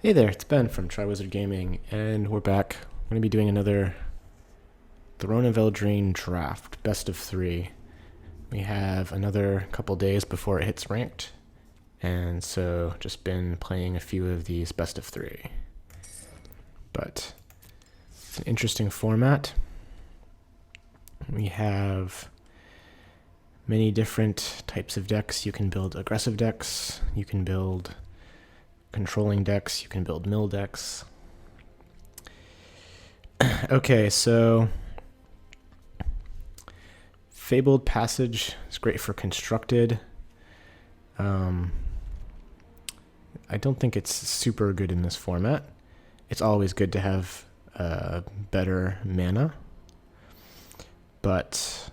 Hey there, it's Ben from TriWizard Gaming, and we're back. We're going to be doing another Throne of Eldraine draft, best of three. We have another couple days before it hits ranked, and so just been playing a few of these best of three. But it's an interesting format. We have many different types of decks. You can build aggressive decks, you can build controlling decks, you can build mill decks. Okay, so Fabled Passage is great for constructed. I don't think it's super good in this format. It's always good to have better mana, but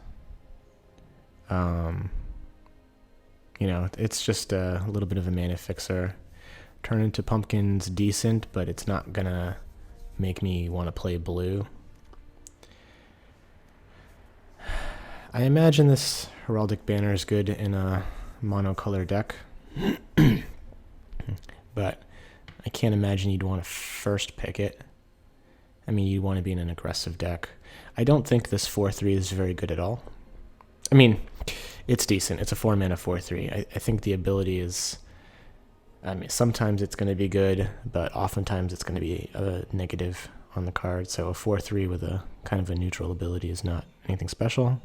it's just a little bit of a mana fixer. Turn into Pumpkin's decent, but it's not gonna make me want to play blue. I imagine this Heraldic Banner is good in a monocolor deck, but I can't imagine you'd want to first pick it. I mean, you'd want to be in an aggressive deck. I don't think this 4/3 is very good at all. I mean, it's decent. It's a 4 mana 4/3. I think the ability is... I mean, sometimes it's going to be good, but oftentimes it's going to be a negative on the card. So a 4/3 with a kind of a neutral ability is not anything special.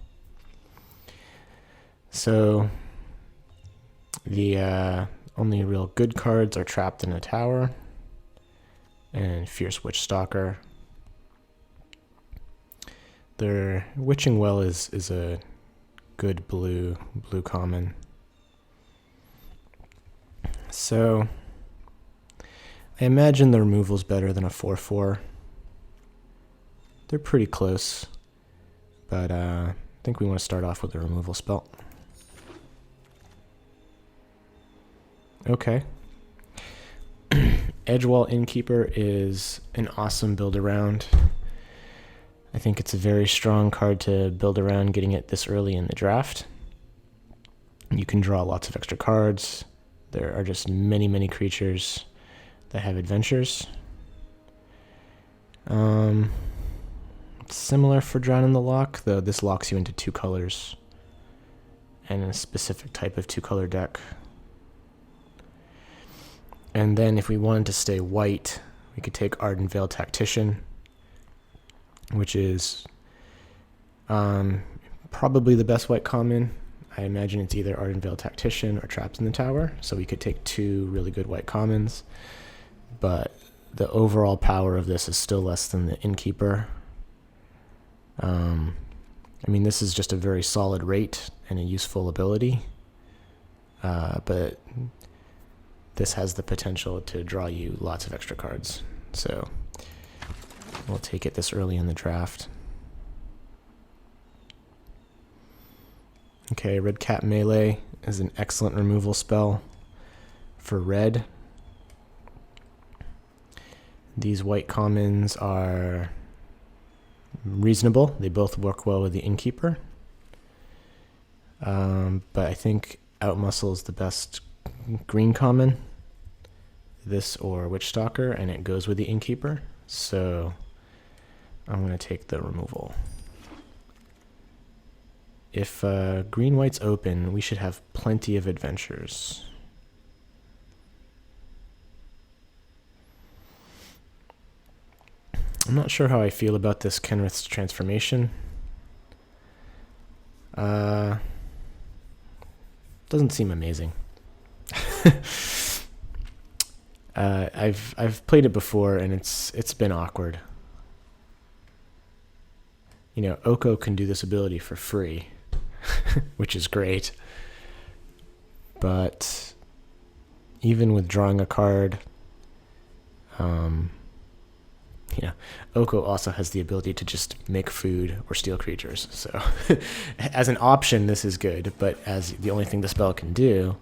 So the only real good cards are Trapped in a Tower and Fierce Witch Stalker. Their Witching Well is a good blue common. So I imagine the removal's better than a 4/4. They're pretty close, but I think we want to start off with a removal spell. Okay. Edgewall Innkeeper is an awesome build around. I think it's a very strong card to build around getting it this early in the draft. You can draw lots of extra cards. There are just many creatures that have adventures. It's similar for Drown in the Loch, though this locks you into 2 colors and a specific type of 2-color deck. And then if we wanted to stay white, we could take Arden Veil Tactician, which is probably the best white common. I imagine it's either Arden Veil Tactician or Trapped in the Tower, so we could take 2 really good white commons, but the overall power of this is still less than the Innkeeper. I mean, this is just a very solid rate and a useful ability, but this has the potential to draw you lots of extra cards, so we'll take it this early in the draft. Okay, Red Cat Melee is an excellent removal spell for red. These white commons are reasonable. They both work well with the Innkeeper. But I think Outmuscle is the best green common. This or Witch Stalker, and it goes with the Innkeeper. So I'm going to take the removal. If green-white's open, we should have plenty of adventures. I'm not sure how I feel about this Kenrith's transformation. Doesn't seem amazing. I've played it before, and it's been awkward. You know, Oko can do this ability for free, which is great. But even with drawing a card, Oko also has the ability to just make food or steal creatures. So as an option, this is good, but as the only thing the spell can do,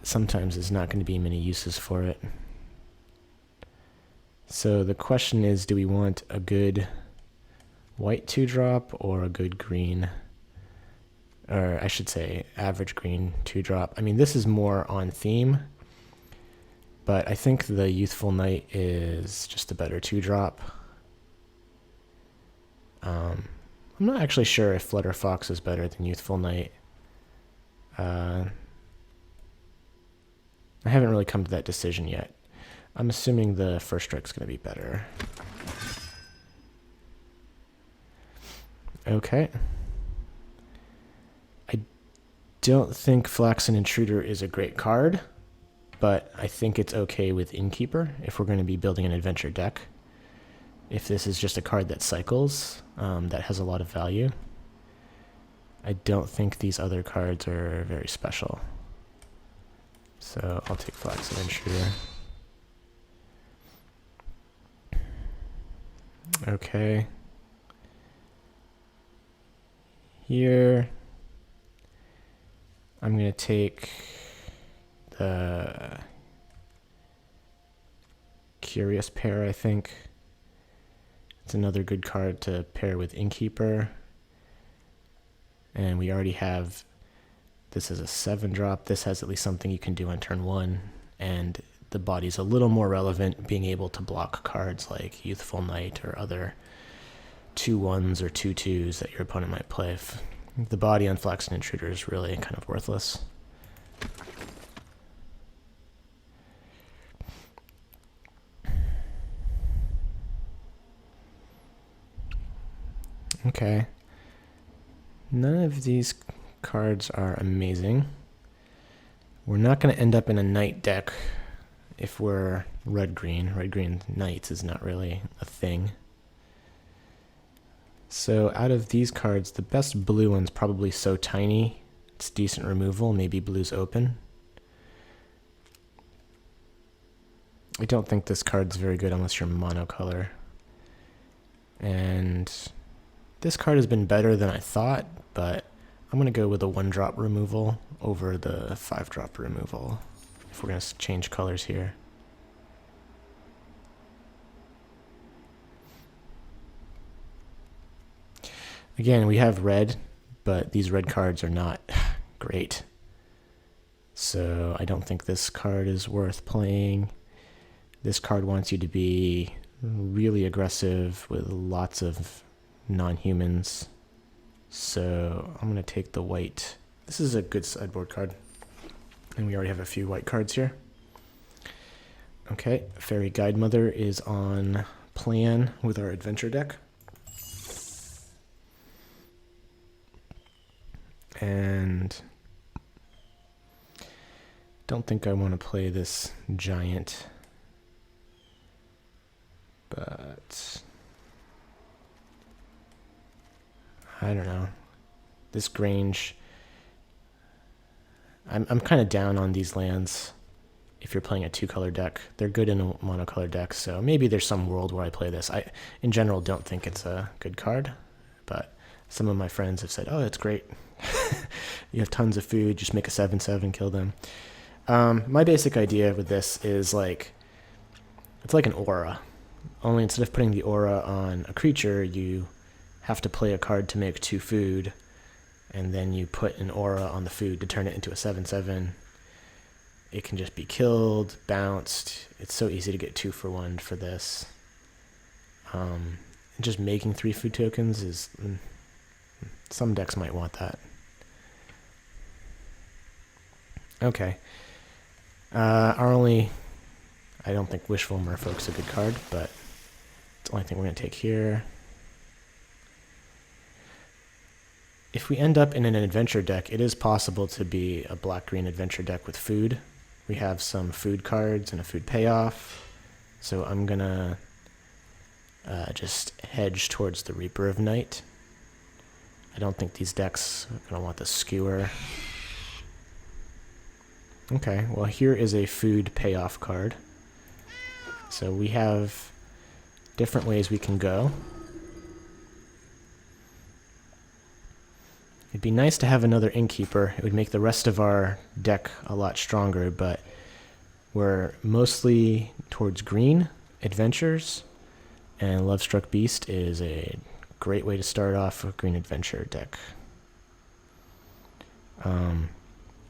sometimes there's not going to be many uses for it. So the question is, do we want a good white 2-drop or a good green, or I should say average green 2-drop? I mean, this is more on theme. But I think the Youthful Knight is just a better 2-drop. I'm not actually sure if Flutter Fox is better than Youthful Knight. I haven't really come to that decision yet. I'm assuming the First Strike's going to be better. Okay. I don't think Flaxen Intruder is a great card, but I think it's okay with Innkeeper if we're going to be building an adventure deck. If this is just a card that cycles, that has a lot of value. I don't think these other cards are very special. So I'll take Flaxen Intruder. Okay. Here, I'm going to take the Curious Pair, I think. It's another good card to pair with Innkeeper. And we already have, this is a 7-drop. This has at least something you can do on turn 1. And the body's a little more relevant, being able to block cards like Youthful Knight or other 2/1s or 2/2s that your opponent might play. The body on Flaxen Intruder is really kind of worthless. Okay. None of these cards are amazing. We're not going to end up in a Knight deck if we're red-green. Red-green Knights is not really a thing. So out of these cards, the best blue one's probably So Tiny. It's decent removal, maybe blue's open. I don't think this card's very good unless you're monocolor. And this card has been better than I thought, but I'm going to go with a 1-drop removal over the 5-drop removal if we're going to change colors here. Again, we have red, but these red cards are not great. So I don't think this card is worth playing. This card wants you to be really aggressive with lots of non-humans. So I'm going to take the white. This is a good sideboard card. And we already have a few white cards here. Okay, Fairy Guide Mother is on plan with our adventure deck. And don't think I want to play this giant, but I don't know. This Grange, I'm kind of down on these lands if you're playing a 2-color deck. They're good in a monocolor deck, so maybe there's some world where I play this. I, in general, don't think it's a good card, but some of my friends have said, oh, it's great. You have tons of food, just make a 7/7, kill them. My basic idea with this is like, it's like an aura. Only instead of putting the aura on a creature, you have to play a card to make 2 food, and then you put an aura on the food to turn it into a 7/7. It can just be killed, bounced. It's so easy to get 2 for 1 for this. Just making 3 food tokens is... some decks might want that. Okay. I don't think Wishful Merfolk's a good card, but it's the only thing we're going to take here. If we end up in an adventure deck, it is possible to be a black-green adventure deck with food. We have some food cards and a food payoff, so I'm going to just hedge towards the Reaper of Night. I don't think these decks are going to want the Skewer. Okay, well here is a food payoff card. So we have different ways we can go. It'd be nice to have another Innkeeper. It would make the rest of our deck a lot stronger, but we're mostly towards green adventures, and Lovestruck Beast is a great way to start off a green adventure deck.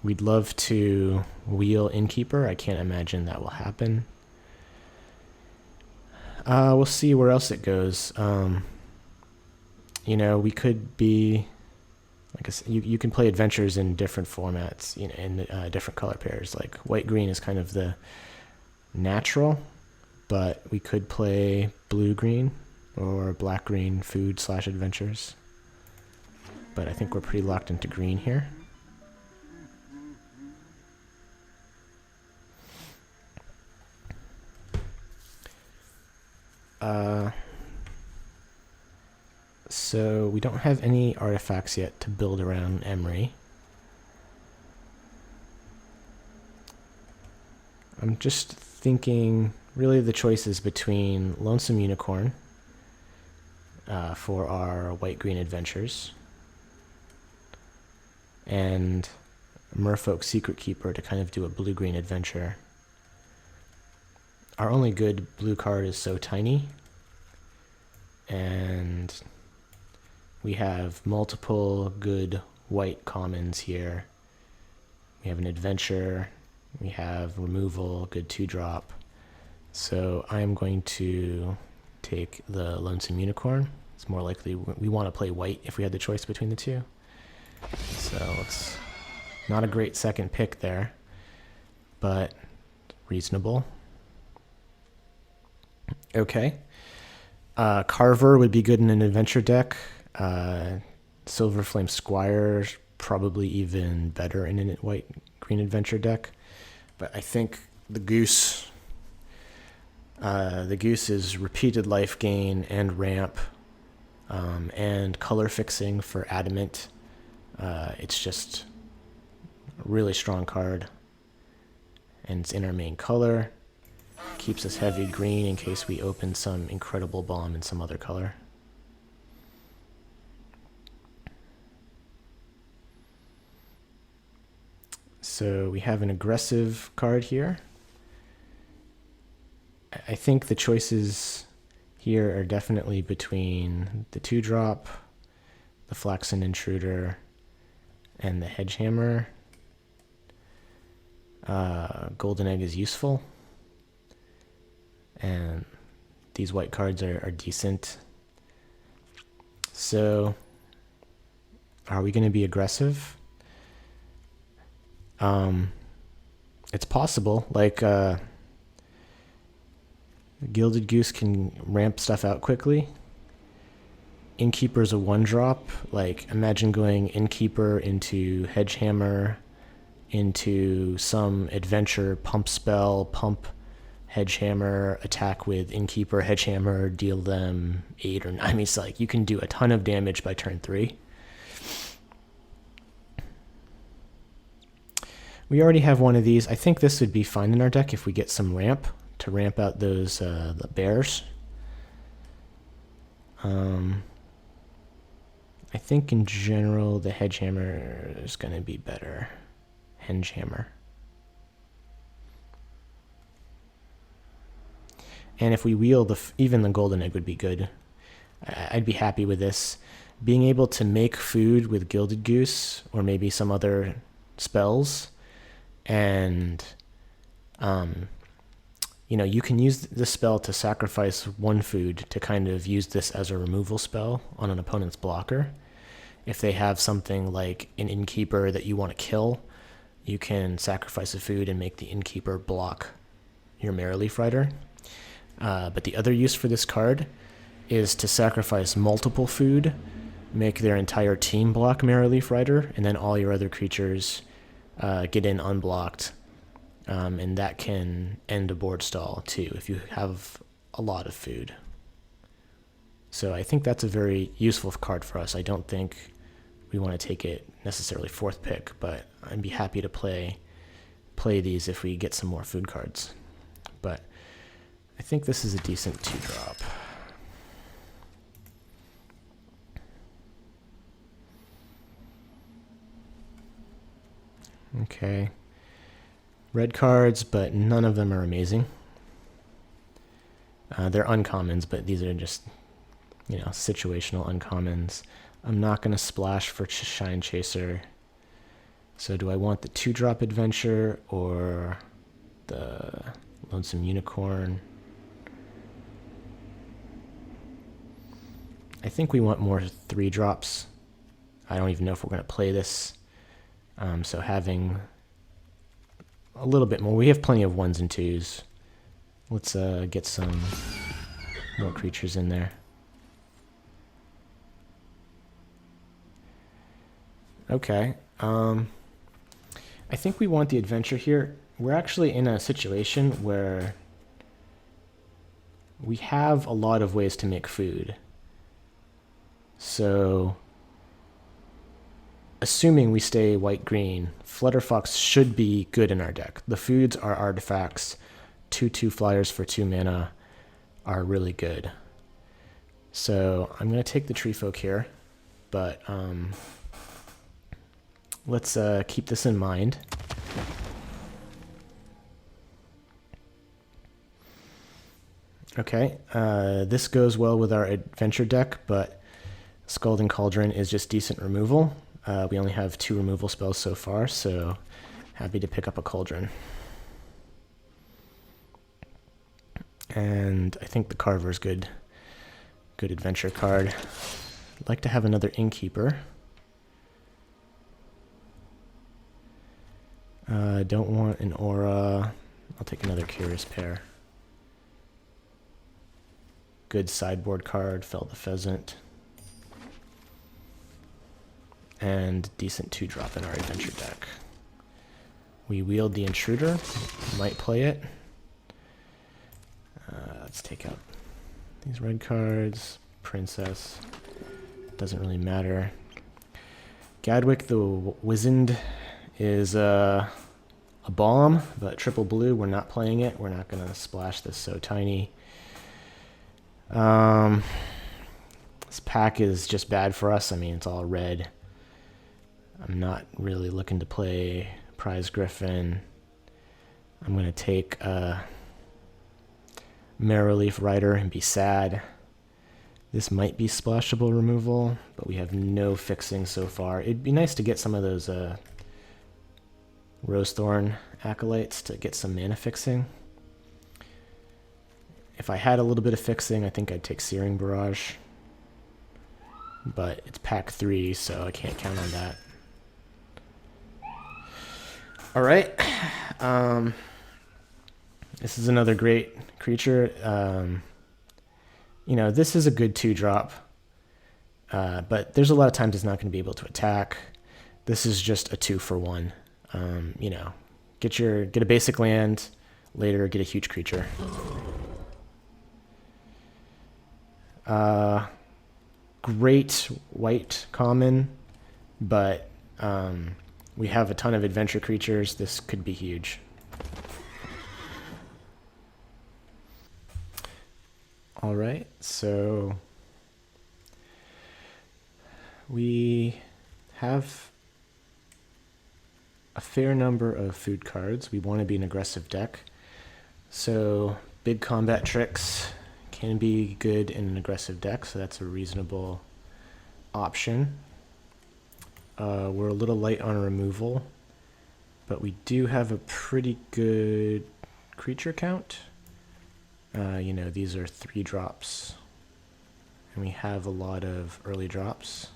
We'd love to wheel Innkeeper. I can't imagine that will happen. We'll see where else it goes. We could be, like I said, you can play adventures in different formats, in different color pairs. Like white-green is kind of the natural, but we could play blue-green or black-green food/adventures. But I think we're pretty locked into green here. So we don't have any artifacts yet to build around Emery. I'm just thinking really the choices between Lonesome Unicorn for our white-green adventures and Merfolk Secret Keeper to kind of do a blue-green adventure. Our only good blue card is so tiny, and we have multiple good white commons here. We have an adventure, we have removal, good 2-drop. So I'm going to take the Lonesome Unicorn. It's more likely we want to play white if we had the choice between the two. So it's not a great second pick there, but reasonable. Okay. Carver would be good in an adventure deck. Silverflame Squire probably even better in a white-green adventure deck. But I think the Goose is repeated life gain and ramp, and color fixing for Adamant. It's just a really strong card, and it's in our main color. Keeps us heavy green in case we open some incredible bomb in some other color. So we have an aggressive card here. I think the choices here are definitely between the 2-drop, the Flaxen Intruder, and the Hedgehammer. Golden Egg is useful, and these white cards are decent. So are we going to be aggressive? It's possible. Like Gilded Goose can ramp stuff out quickly. Innkeeper's a 1-drop. Like, imagine going Innkeeper into Hedgehammer into some adventure pump spell, pump Hedgehammer, attack with Innkeeper, Hedgehammer, deal them 8 or 9. I mean, it's like you can do a ton of damage by turn 3. We already have one of these. I think this would be fine in our deck if we get some ramp to ramp out those the bears. I think in general the Hedgehammer is going to be better. Hedgehammer. And if we wheel even the Golden Egg would be good. I'd be happy with this. Being able to make food with Gilded Goose or maybe some other spells, and you can use the spell to sacrifice 1 food to kind of use this as a removal spell on an opponent's blocker. If they have something like an Innkeeper that you want to kill, you can sacrifice a food and make the Innkeeper block your Merrileaf Rider. But the other use for this card is to sacrifice multiple food, make their entire team block Merrileaf Rider, and then all your other creatures get in unblocked. And that can end a board stall too if you have a lot of food. So I think that's a very useful card for us. I don't think we want to take it necessarily 4th pick, but I'd be happy to play these if we get some more food cards. But I think this is a decent 2-drop. Okay. Red cards, but none of them are amazing. They're uncommons, but these are just, situational uncommons. I'm not going to splash for Shine Chaser. So do I want the 2-drop adventure or the Lonesome Unicorn? I think we want more 3-drops. I don't even know if we're going to play this. So having a little bit more. We have plenty of 1s and 2s. Let's get some more creatures in there. Okay. I think we want the adventure here. We're actually in a situation where we have a lot of ways to make food. So, assuming we stay white-green, Flutterfox should be good in our deck. The foods are artifacts. 2/2 flyers for 2 mana are really good. So I'm going to take the Tree Folk here, but let's keep this in mind. Okay, this goes well with our adventure deck, but Scalding Cauldron is just decent removal. We only have 2 removal spells so far, so happy to pick up a Cauldron. And I think the Carver's good adventure card. I'd like to have another Innkeeper. Don't want an Aura. I'll take another Curious Pair. Good sideboard card, Fell the Pheasant. And decent 2-drop in our adventure deck. We wield the Intruder, might play it. Let's take out these red cards. Princess, doesn't really matter. Gadwick the Wizened is a bomb, but triple blue, we're not playing it. We're not going to splash this so tiny. This pack is just bad for us. I mean, it's all red. I'm not really looking to play Prize Griffin. I'm going to take Marrowleaf Rider and be sad. This might be splashable removal, but we have no fixing so far. It'd be nice to get some of those Rosethorn Acolytes to get some mana fixing. If I had a little bit of fixing, I think I'd take Searing Barrage. But it's pack 3, so I can't count on that. Alright. This is another great creature. You know, this is a good 2-drop. But there's a lot of times it's not going to be able to attack. This is just a 2-for-1. You know, get a basic land, later get a huge creature. Great white common, but we have a ton of adventure creatures. This could be huge. All right, so we have a fair number of food cards. We want to be an aggressive deck. So big combat tricks can be good in an aggressive deck, so that's a reasonable option. We're a little light on removal, but we do have a pretty good creature count. You know, these are 3-drops, and we have a lot of early drops.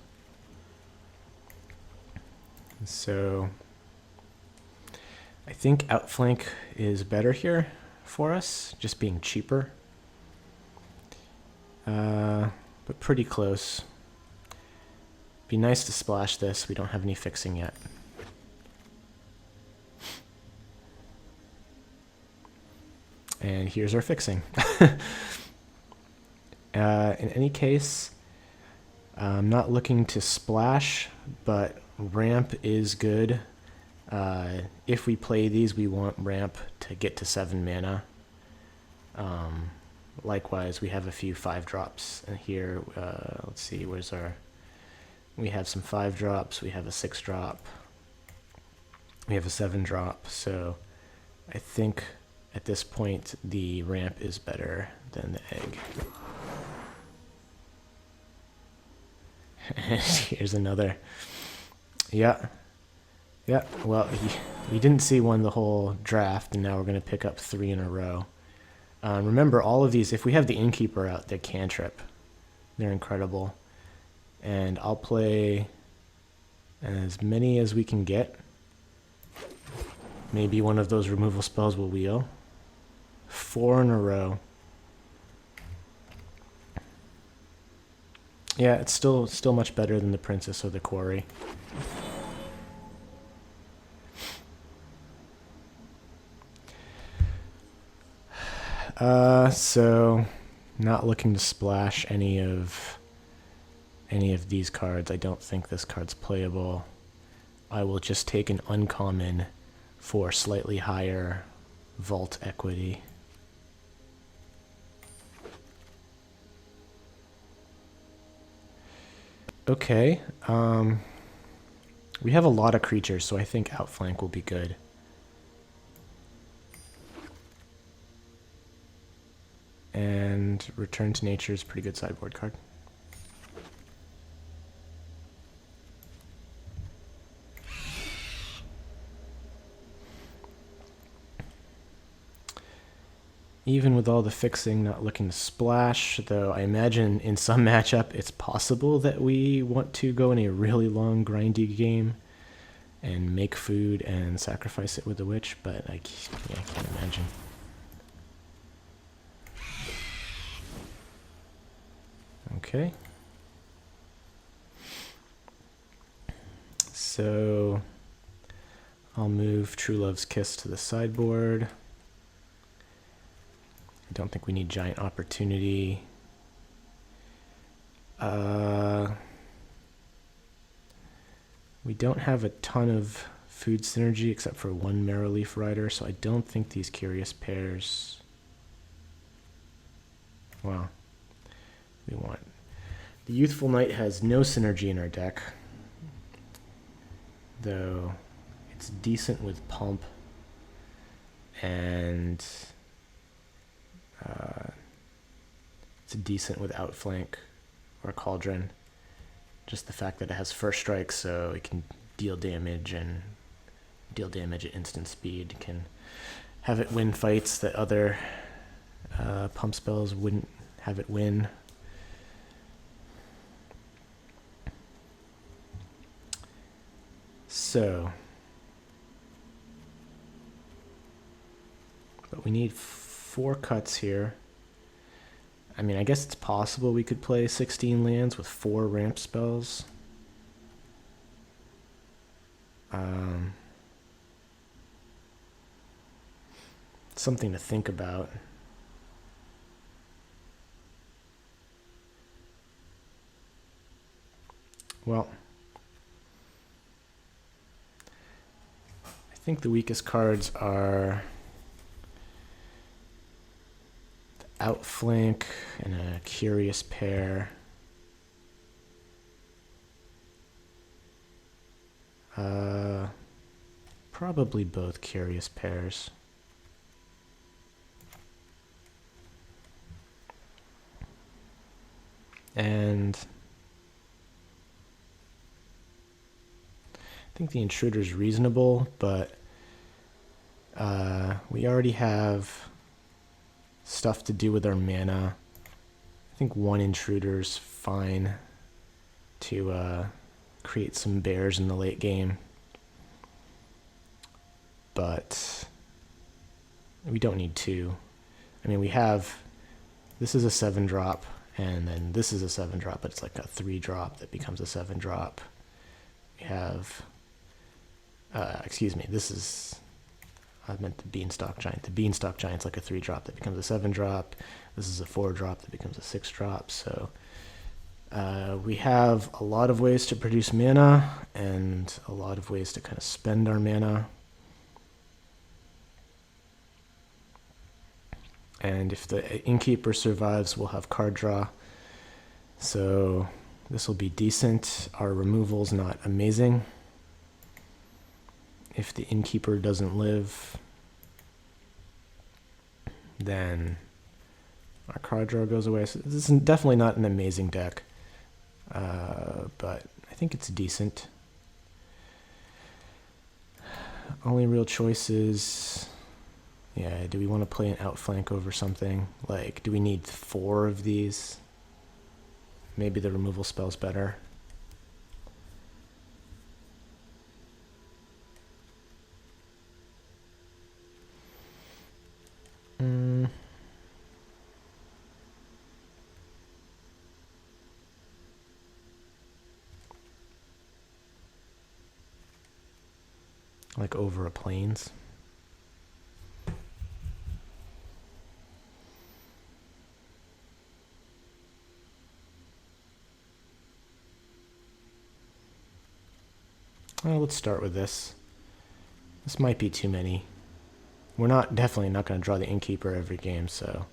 So I think Outflank is better here for us, just being cheaper. But pretty close. Be nice to splash this. We don't have any fixing yet. And here's our fixing. In any case, I'm not looking to splash, but ramp is good. If we play these, we want ramp to get to 7 mana. Likewise, we have a few 5-drops in here. Let's see, where's our... We have some 5-drops, we have a 6-drop, we have a 7-drop, so I think at this point the ramp is better than the egg. Here's another. Yeah. Yeah, well, we didn't see one the whole draft, and now we're going to pick up 3 in a row. Remember, all of these, if we have the Innkeeper out, they're cantrip. They're incredible. And I'll play as many as we can get. Maybe one of those removal spells will wheel. 4 in a row. Yeah, it's still much better than the Princess or the Quarry. So not looking to splash any of these cards. I don't think this card's playable. I will just take an uncommon for slightly higher vault equity. Okay, we have a lot of creatures, so I think Outflank will be good. And Return to Nature is a pretty good sideboard card. Even with all the fixing, not looking to splash, though I imagine in some matchup it's possible that we want to go in a really long grindy game and make food and sacrifice it with the witch, but I can't imagine. Okay. So I'll move True Love's Kiss to the sideboard. I don't think we need Giant Opportunity. We don't have a ton of food synergy except for 1 Marrowleaf Rider, so I don't think these Curious Pairs... Wow. We want... The Youthful Knight has no synergy in our deck, though it's decent with Pump, and it's decent with Outflank or Cauldron. Just the fact that it has First Strike, so it can deal damage and deal damage at instant speed, can have it win fights that other pump spells wouldn't have it win. So, but we need 4 cuts here. I mean, I guess it's possible we could play 16 lands with 4 ramp spells. Something to think about. Well, I think the weakest cards are the Outflank and a Curious Pair. Probably both Curious Pairs. And I think the Intruder's reasonable, but we already have stuff to do with our mana. I think 1 Intruder's fine to create some bears in the late game. But we don't need 2. I mean, we have... This is a 7-drop, and then this is a 7-drop, but it's like a 3-drop that becomes a 7-drop. We have... excuse me, this is... I meant the Beanstalk Giant. The Beanstalk Giant's like a 3-drop that becomes a 7-drop. This is a 4-drop that becomes a 6-drop. So we have a lot of ways to produce mana and a lot of ways to kind of spend our mana. And if the Innkeeper survives, we'll have card draw. So this will be decent. Our removal's not amazing. If the Innkeeper doesn't live, then our card draw goes away. So this is definitely not an amazing deck, but I think it's decent. only real choice is, yeah, do we want to play an outflank over something? Like, do we need 4 of these? Maybe the removal spell's better. Like over a plains. Well, let's start with this. This might be too many. We're definitely not going to draw the Innkeeper every game, so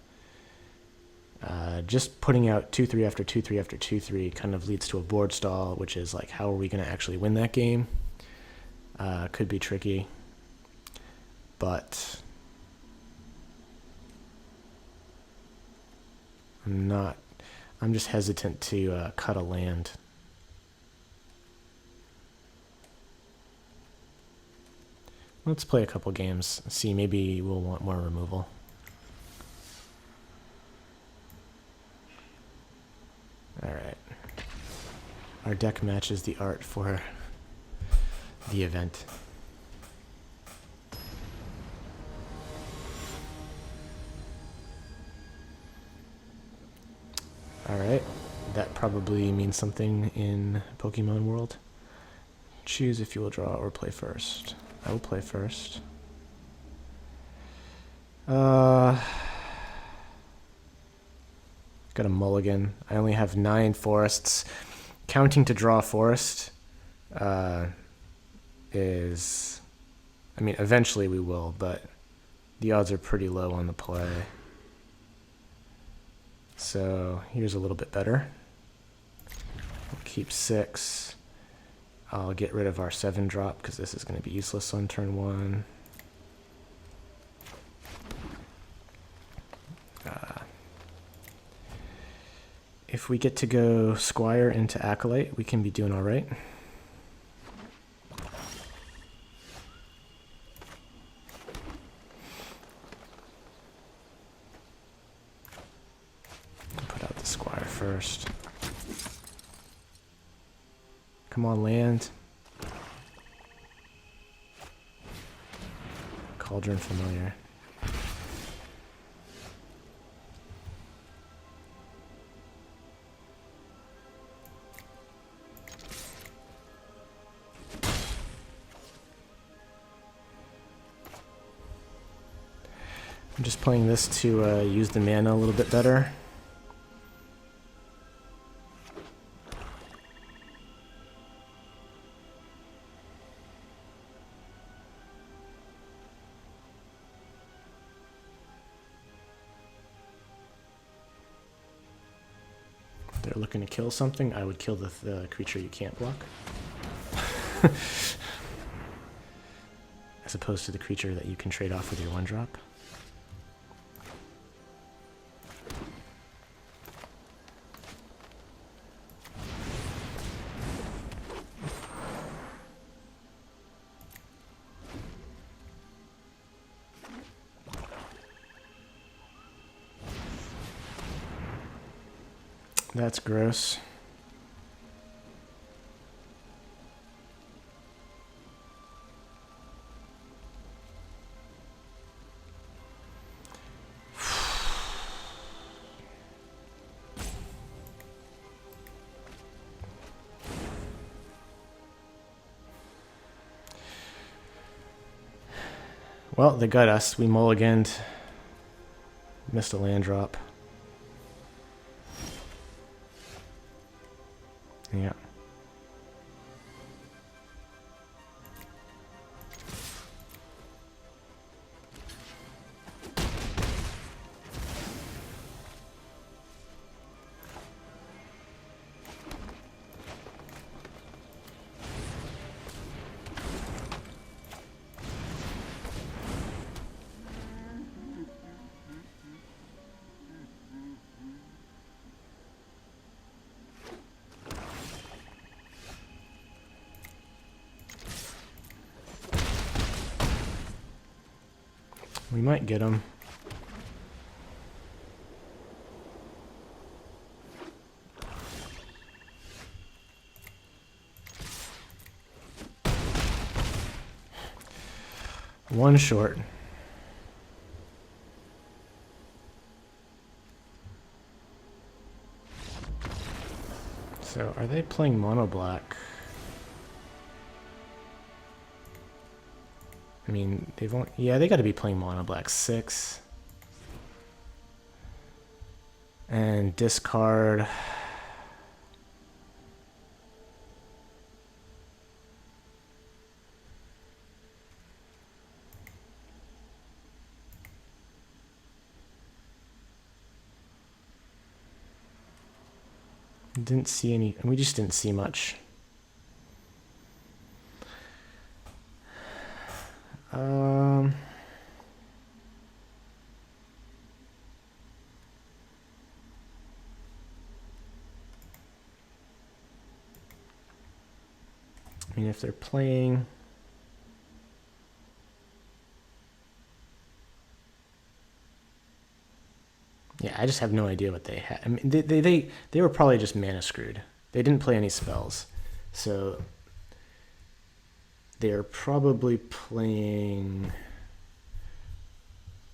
just putting out 2-3 after 2-3 after 2-3 kind of leads to a board stall, which is like, how are we going to actually win that game? Could be tricky, but I'm just hesitant to cut a land. Let's play a couple games, see, maybe we'll want more removal. Alright. Our deck matches the art for the event. Alright, that probably means something in Pokemon World. Choose if you will draw or play first. I will play first. Got a mulligan. I only have 9 forests. Counting to draw a forest is... I mean, eventually we will, but the odds are pretty low on the play. So here's a little bit better. We'll keep 6. I'll get rid of our 7-drop because this is going to be useless on turn 1. If we get to go Squire into Acolyte, we can be doing all right. Put out the Squire first. Come on, land. Cauldron Familiar. I'm just playing this to use the mana a little bit better. They're looking to kill something. I would kill the creature you can't block. As opposed to the creature that you can trade off with your 1-drop. That's gross. Well, they got us. We mulliganed. Missed a land drop. Yeah. We might get him. One short. So, are they playing mono black? I mean, they've only, yeah, they got to be playing mono black 6. And discard. Didn't see any, we just didn't see much. I mean, if they're playing... Yeah, I just have no idea what they had. I mean, they were probably just mana screwed. They didn't play any spells. So they're probably playing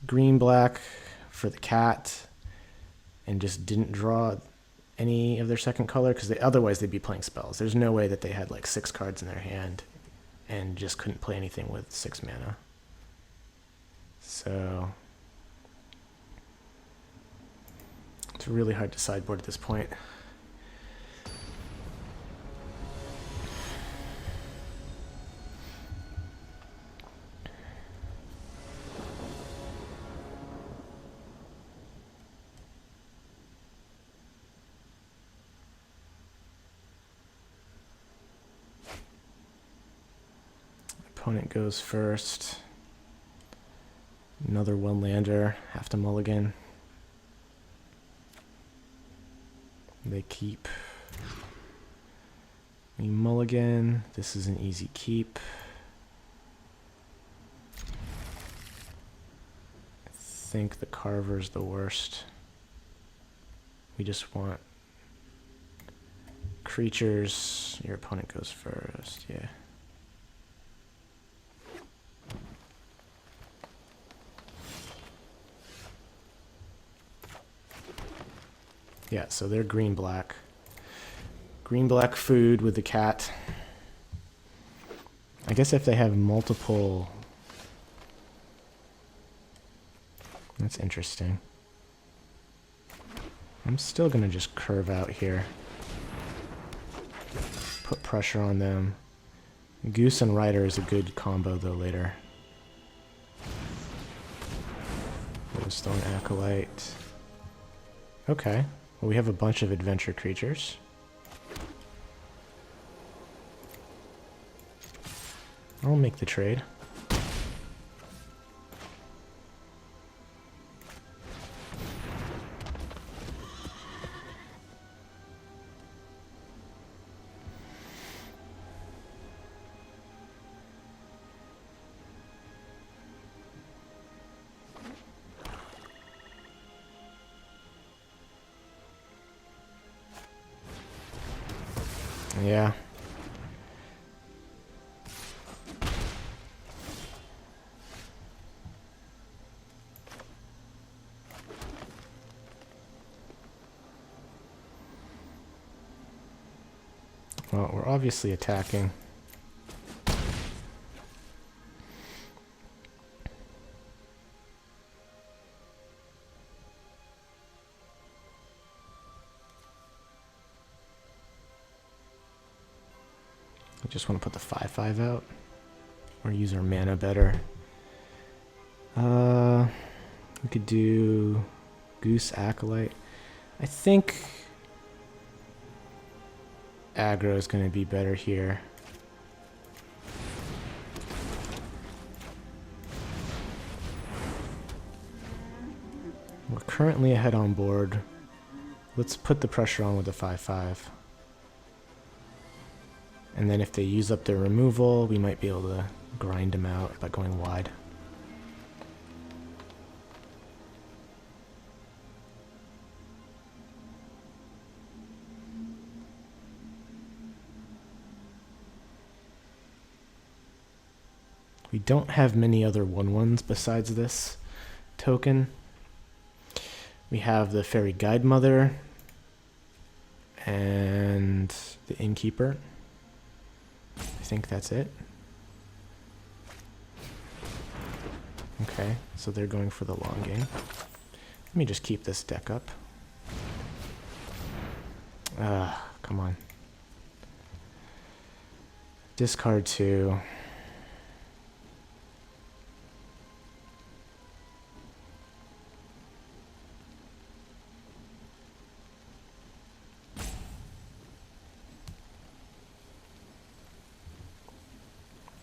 green-black for the cat and just didn't draw any of their second color because otherwise they'd be playing spells. There's no way that they had like 6 cards in their hand and just couldn't play anything with 6 mana. So it's really hard to sideboard at this point. Opponent goes first. Another one-lander, have to mulligan. They keep. We mulligan. This is an easy keep. I think the Carver's the worst. We just want creatures. Your opponent goes first, yeah. Yeah, so they're green-black. Green-black food with the cat. I guess if they have multiple... That's interesting. I'm still going to just curve out here. Put pressure on them. Goose and Rider is a good combo, though, later. Stone Acolyte. Okay. Well, we have a bunch of adventure creatures. I'll make the trade. Yeah. Well, we're obviously attacking. I just want to put the 5/5 out or use our mana better. We could do Goose Acolyte. I think aggro is going to be better here. We're currently ahead on board. Let's put the pressure on with the 5/5. And then if they use up their removal, we might be able to grind them out by going wide. We don't have many other 1/1s besides this token. We have the Fairy Guide Mother and the Innkeeper. I think that's it. Okay, so they're going for the long game. Let me just keep this deck up. Come on. Discard 2.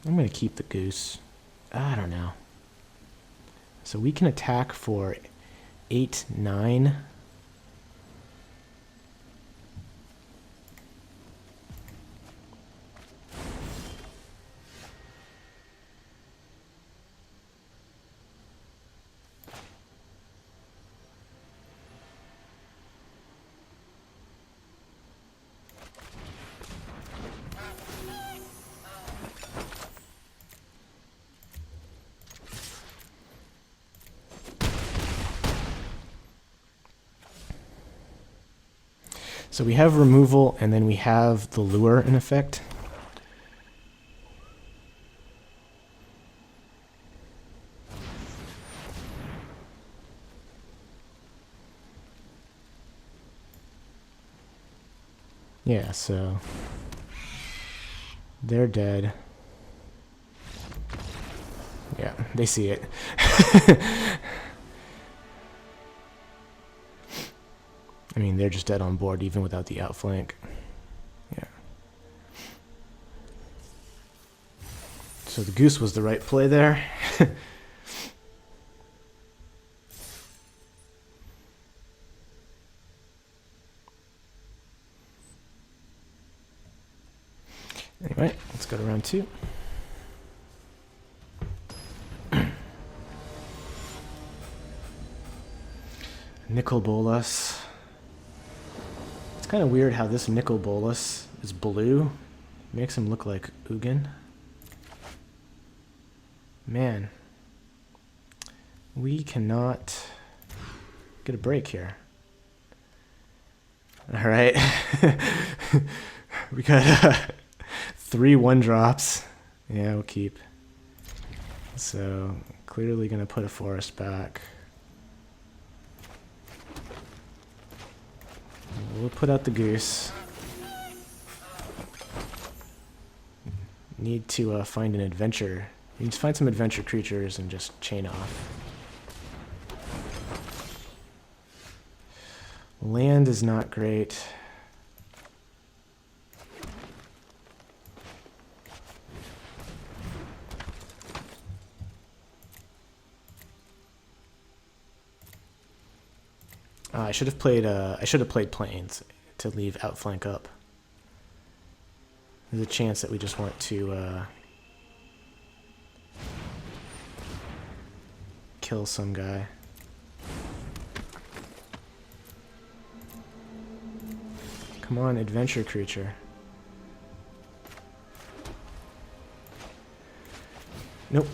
I'm going to keep the goose. I don't know. So we can attack for 8, 9. So we have removal, and then we have the lure in effect. Yeah, so they're dead. Yeah, they see it. I mean, they're just dead on board even without the outflank. Yeah. So the goose was the right play there. Anyway, let's go to round 2. Nicol Bolas. It's kind of weird how this Nicol Bolas is blue. Makes him look like Ugin. Man. We cannot get a break here. Alright. We got 3 1-drops. Yeah, we'll keep. So, clearly going to put a forest back. We'll put out the goose. Need to find an adventure. You need to find some adventure creatures and just chain off. Land is not great. I should have played plains to leave outflank up. There's a chance that we just want to kill some guy. Come on, adventure creature. Nope.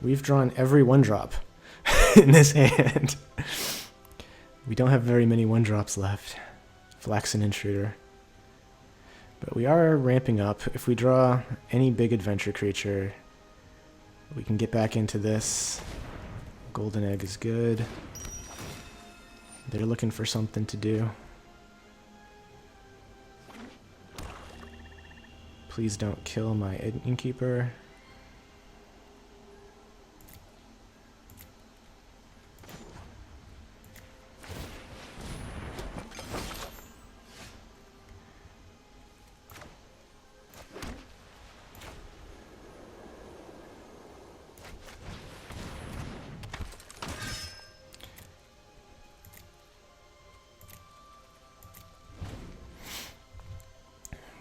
We've drawn every 1-drop in this hand. We don't have very many 1-drops left. Flaxen Intruder. But we are ramping up. If we draw any big adventure creature, we can get back into this. Golden Egg is good. They're looking for something to do. Please don't kill my Innkeeper.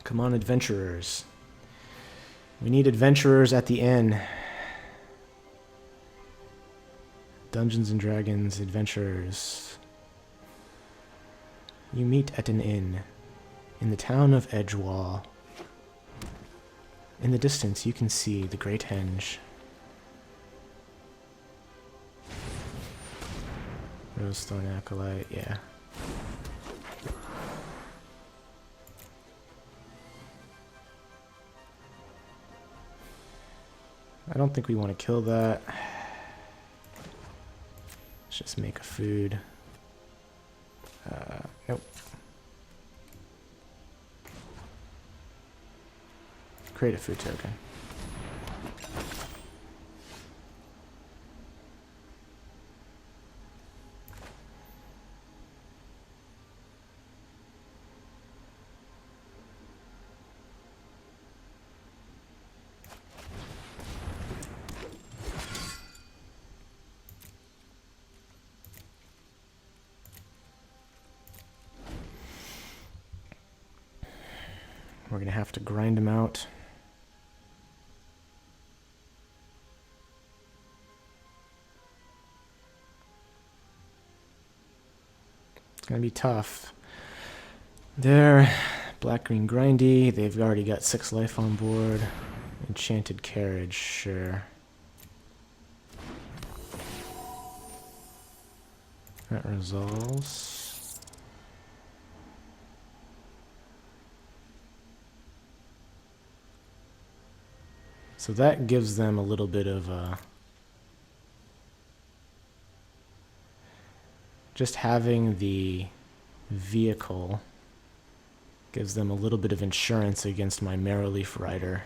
Come on, adventurers. We need adventurers at the end. Dungeons and Dragons adventurers. You meet at an inn in the town of Edgewall. In the distance, you can see the Great Henge. Rosestone Acolyte, yeah. I don't think we want to kill that. Let's just make a food. Nope. Create a food token. We're going to have to grind them out. It's going to be tough. They're black-green grindy. They've already got 6 life on board. Enchanted Carriage, sure. That resolves. So that gives them a little bit of just having the vehicle gives them a little bit of insurance against my Marrowleaf Rider.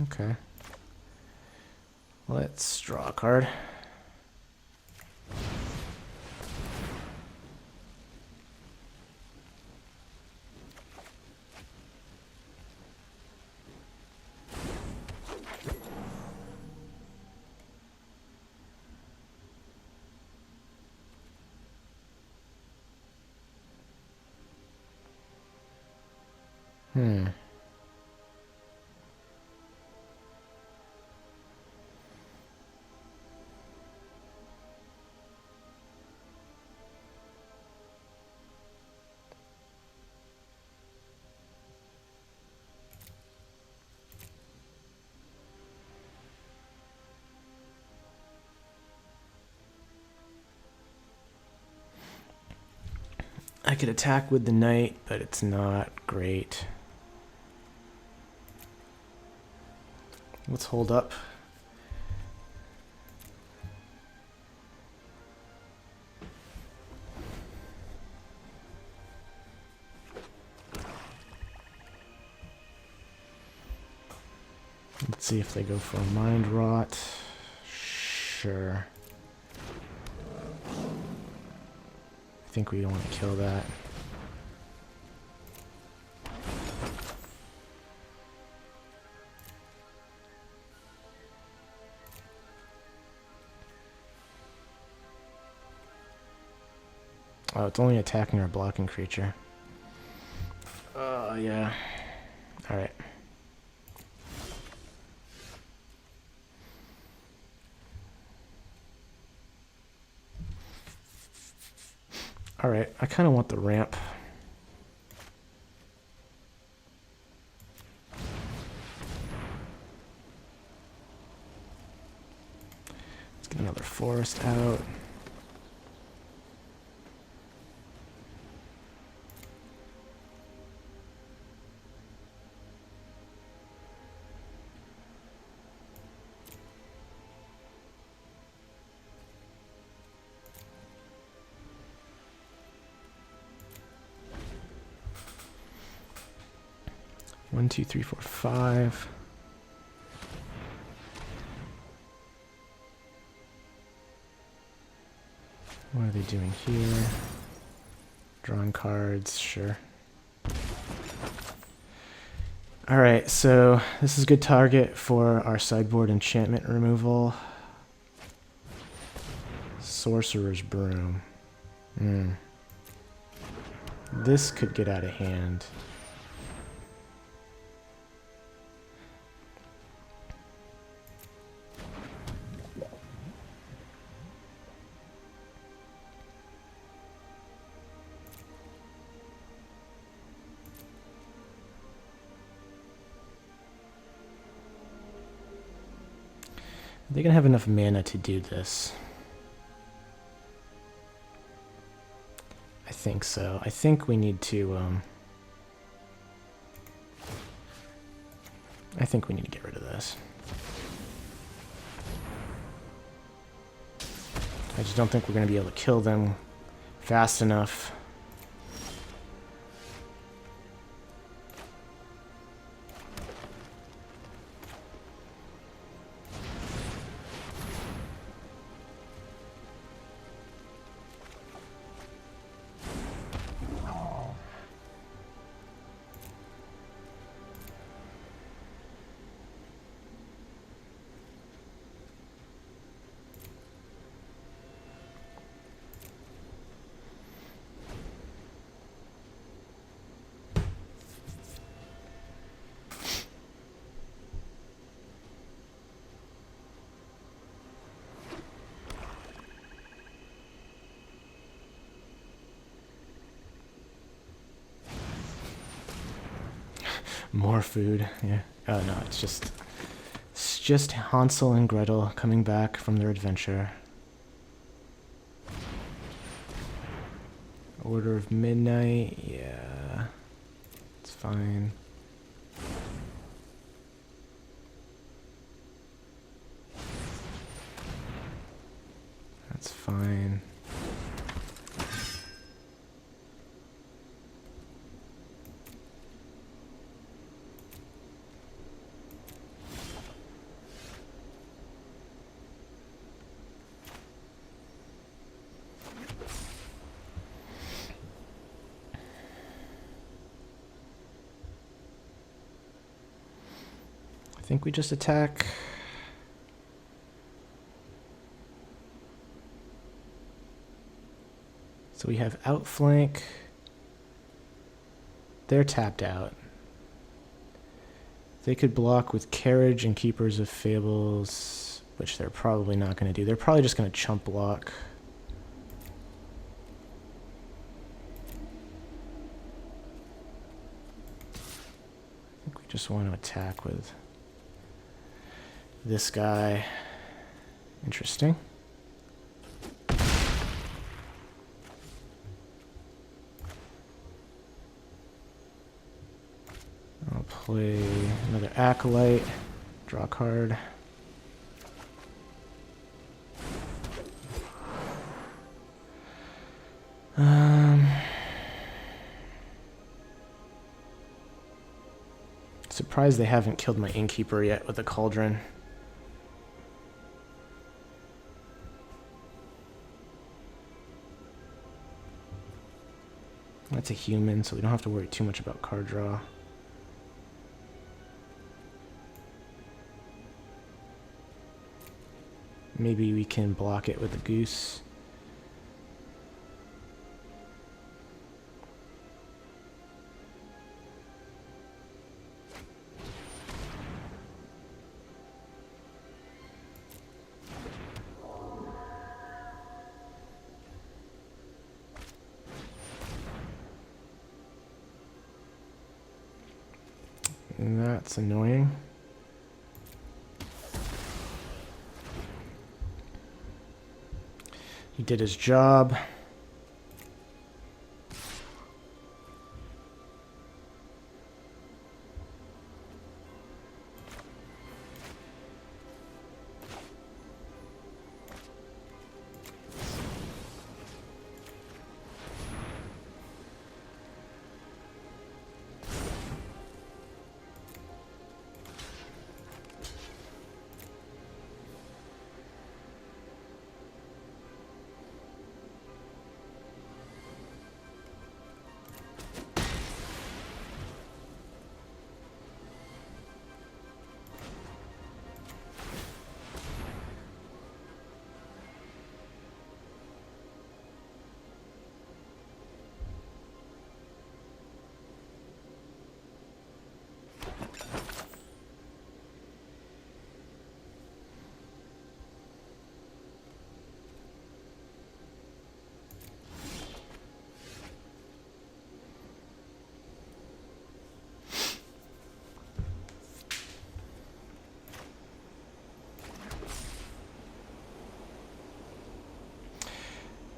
Okay. Let's draw a card. I could attack with the knight, but it's not great. Let's hold up. Let's see if they go for a Mind Rot. Sure. I think we don't want to kill that. Oh, it's only attacking our blocking creature. Oh, yeah. Alright. Alright, I kind of want the ramp. Let's get another forest out. One, two, three, four, five. What are they doing here? Drawing cards, sure. Alright, so this is a good target for our sideboard enchantment removal. Sorcerer's Broom. This could get out of hand. Are they gonna have enough mana to do this? I think so. I think we need to, I think we need to get rid of this. I just don't think we're gonna be able to kill them fast enough. More food, yeah. Oh no, it's just Hansel and Gretel coming back from their adventure. Order of Midnight, yeah. It's fine. That's fine. I think we just attack. So we have outflank. They're tapped out. They could block with Carriage and Keepers of Fables, which they're probably not going to do. They're probably just going to chump block. I think we just want to attack with this guy. Interesting. I'll play another Acolyte, draw a card. Surprised they haven't killed my Innkeeper yet with the Cauldron. That's a human, so we don't have to worry too much about card draw. Maybe we can block it with a Goose. That's annoying. He did his job.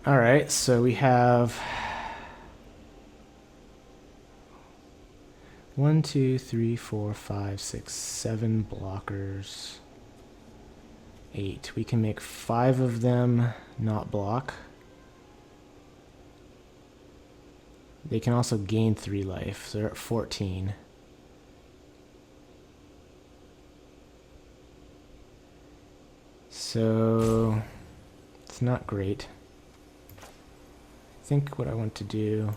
Alright, so we have 1, 2, 3, 4, 5, 6, 7 blockers. 8. We can make 5 of them not block. They can also gain 3 life, so they're at 14. So it's not great. I think what I want to do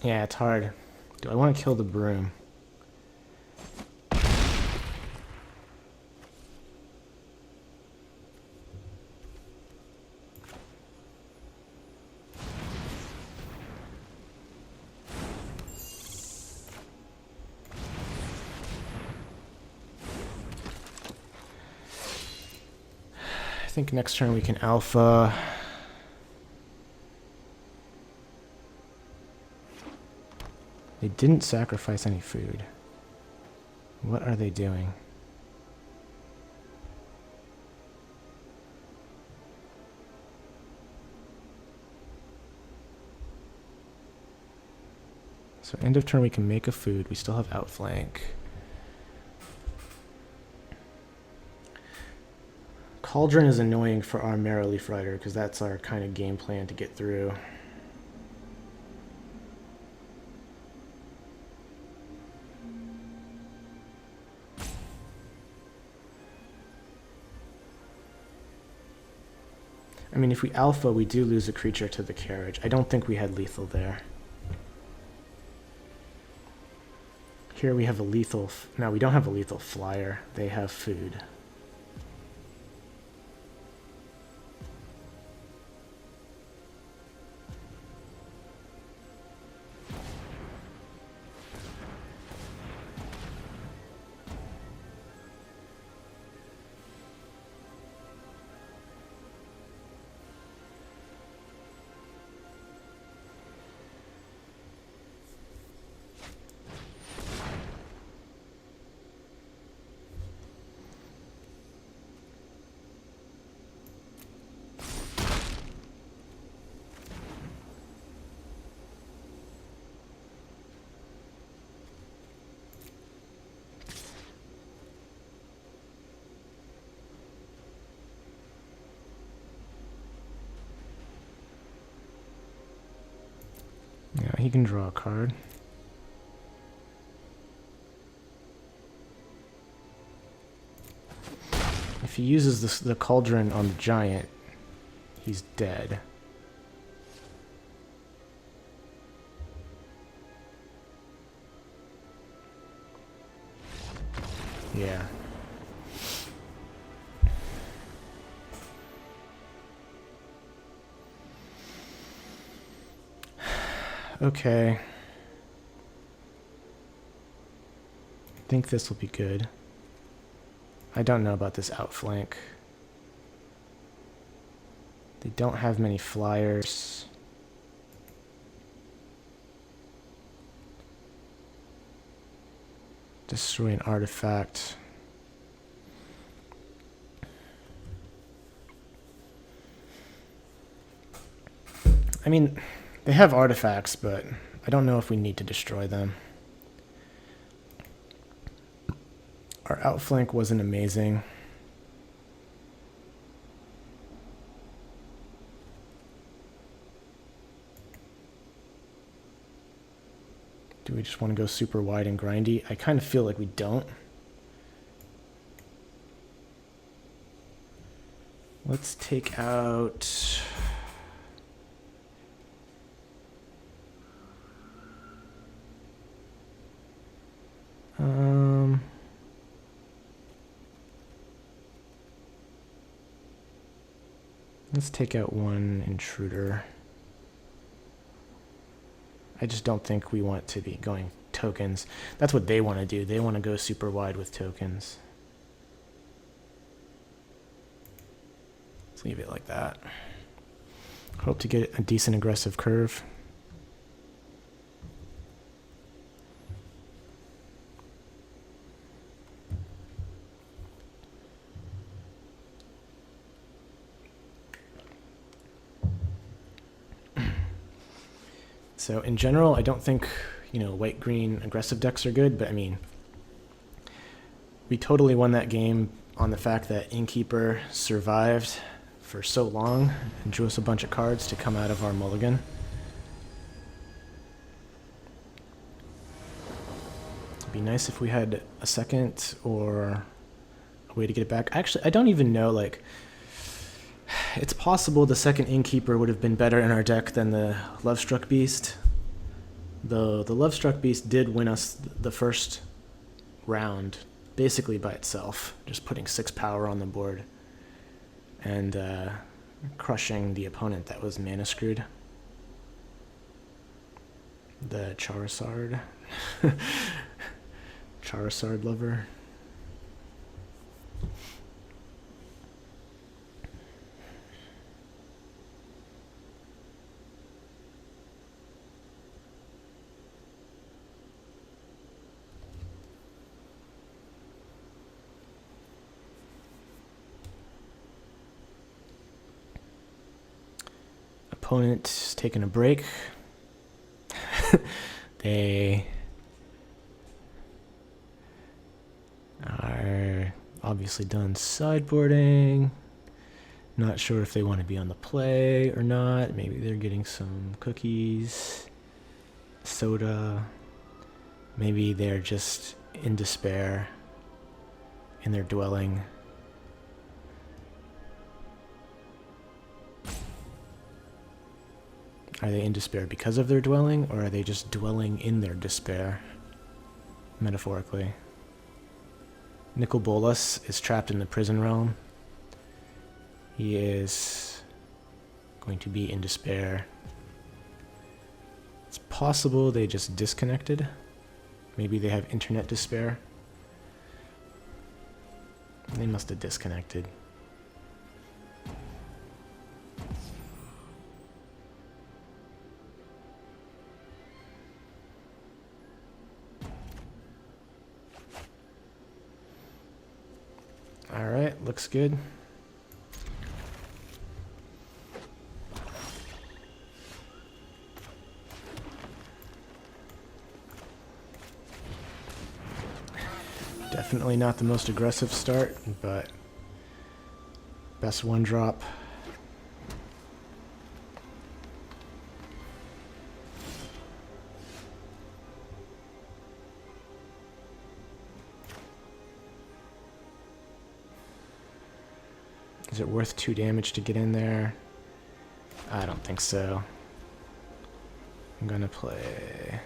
yeah, it's hard. Do I want to kill the broom? I think next turn we can alpha. They didn't sacrifice any food. What are they doing? So end of turn we can make a food. We still have outflank. Cauldron is annoying for our Marrow Leaf Rider because that's our kind of game plan to get through. I mean, if we alpha, we do lose a creature to the carriage. I don't think we had lethal there. Here we have a lethal... No, we don't have a lethal flyer. They have food. Yeah, he can draw a card. If he uses the Cauldron on the giant, he's dead. Yeah. Okay. I think this will be good. I don't know about this outflank. They don't have many flyers. Destroy an artifact. I mean, they have artifacts, but I don't know if we need to destroy them. Our outflank wasn't amazing. Do we just want to go super wide and grindy? I kind of feel like we don't. Let's take out... Let's take out one intruder. I just don't think we want to be going tokens. That's what they want to do. They want to go super wide with tokens. Let's leave it like that. Hope to get a decent aggressive curve. So in general, I don't think, white-green aggressive decks are good, but I mean, we totally won that game on the fact that Innkeeper survived for so long and drew us a bunch of cards to come out of our mulligan. It'd be nice if we had a second or a way to get it back. Actually, I don't even know, it's possible the second Innkeeper would have been better in our deck than the Lovestruck Beast. Though the Lovestruck Beast did win us the first round, basically by itself, just putting 6 power on the board and crushing the opponent that was mana screwed. The Charizard. Charizard lover. Opponent taking a break. They are obviously done sideboarding. Not sure if they want to be on the play or not. Maybe they're getting some cookies, soda. Maybe they're just in despair in their dwelling. Are they in despair because of their dwelling, or are they just dwelling in their despair, metaphorically? Nicol Bolas is trapped in the prison realm. He is going to be in despair. It's possible they just disconnected. Maybe they have internet despair. They must have disconnected. Alright, looks good. Definitely not the most aggressive start, but best one drop. Is it worth 2 damage to get in there? I don't think so. I'm gonna play...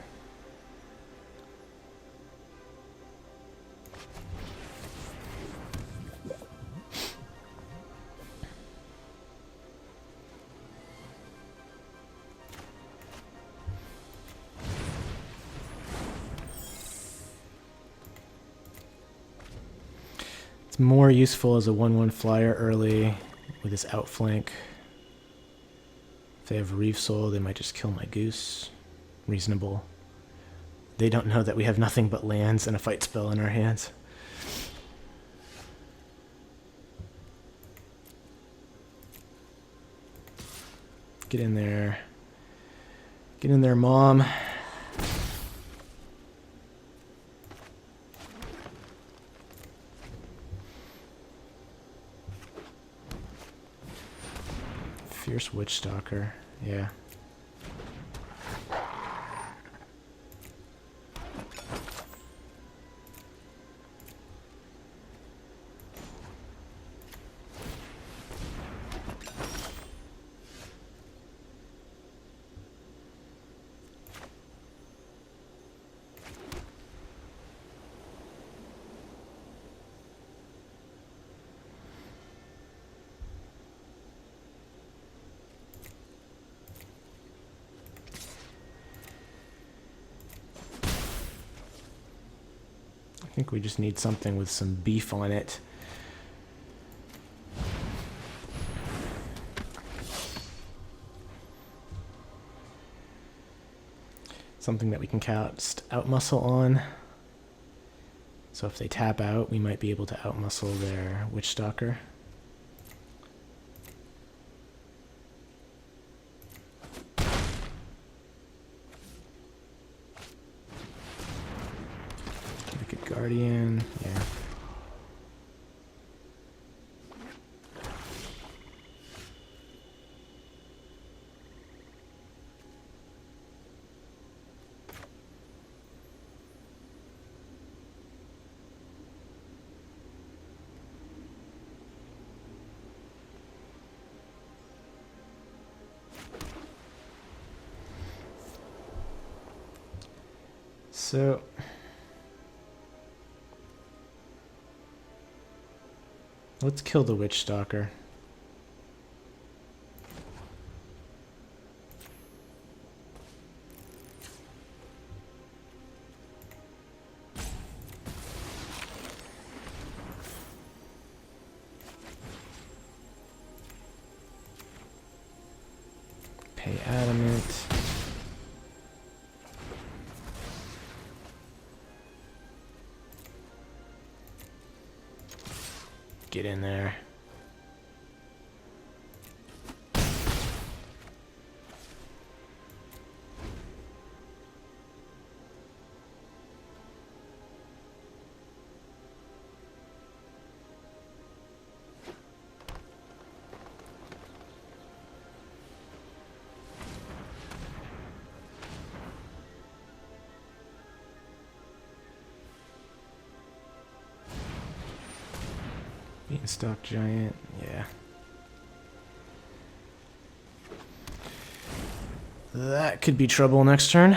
more useful as a 1/1 flyer early with this outflank. If they have Reef Soul, they might just kill my goose. Reasonable. They don't know that we have nothing but lands and a fight spell in our hands. Get in there. Get in there, Mom. Fierce Witch Stalker, yeah. think we just need something with some beef on it. Something that we can cast Outmuscle on. So if they tap out, we might be able to outmuscle their Witchstalker. Make a Guardian, yeah. So let's kill the Witchstalker. Pay Adamant. Get in there. Beanstalk Giant, yeah. That could be trouble next turn.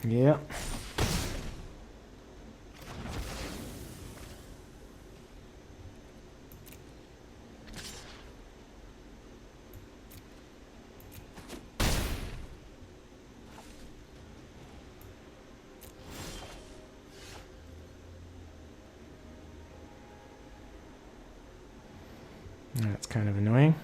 Yeah. That's kind of annoying.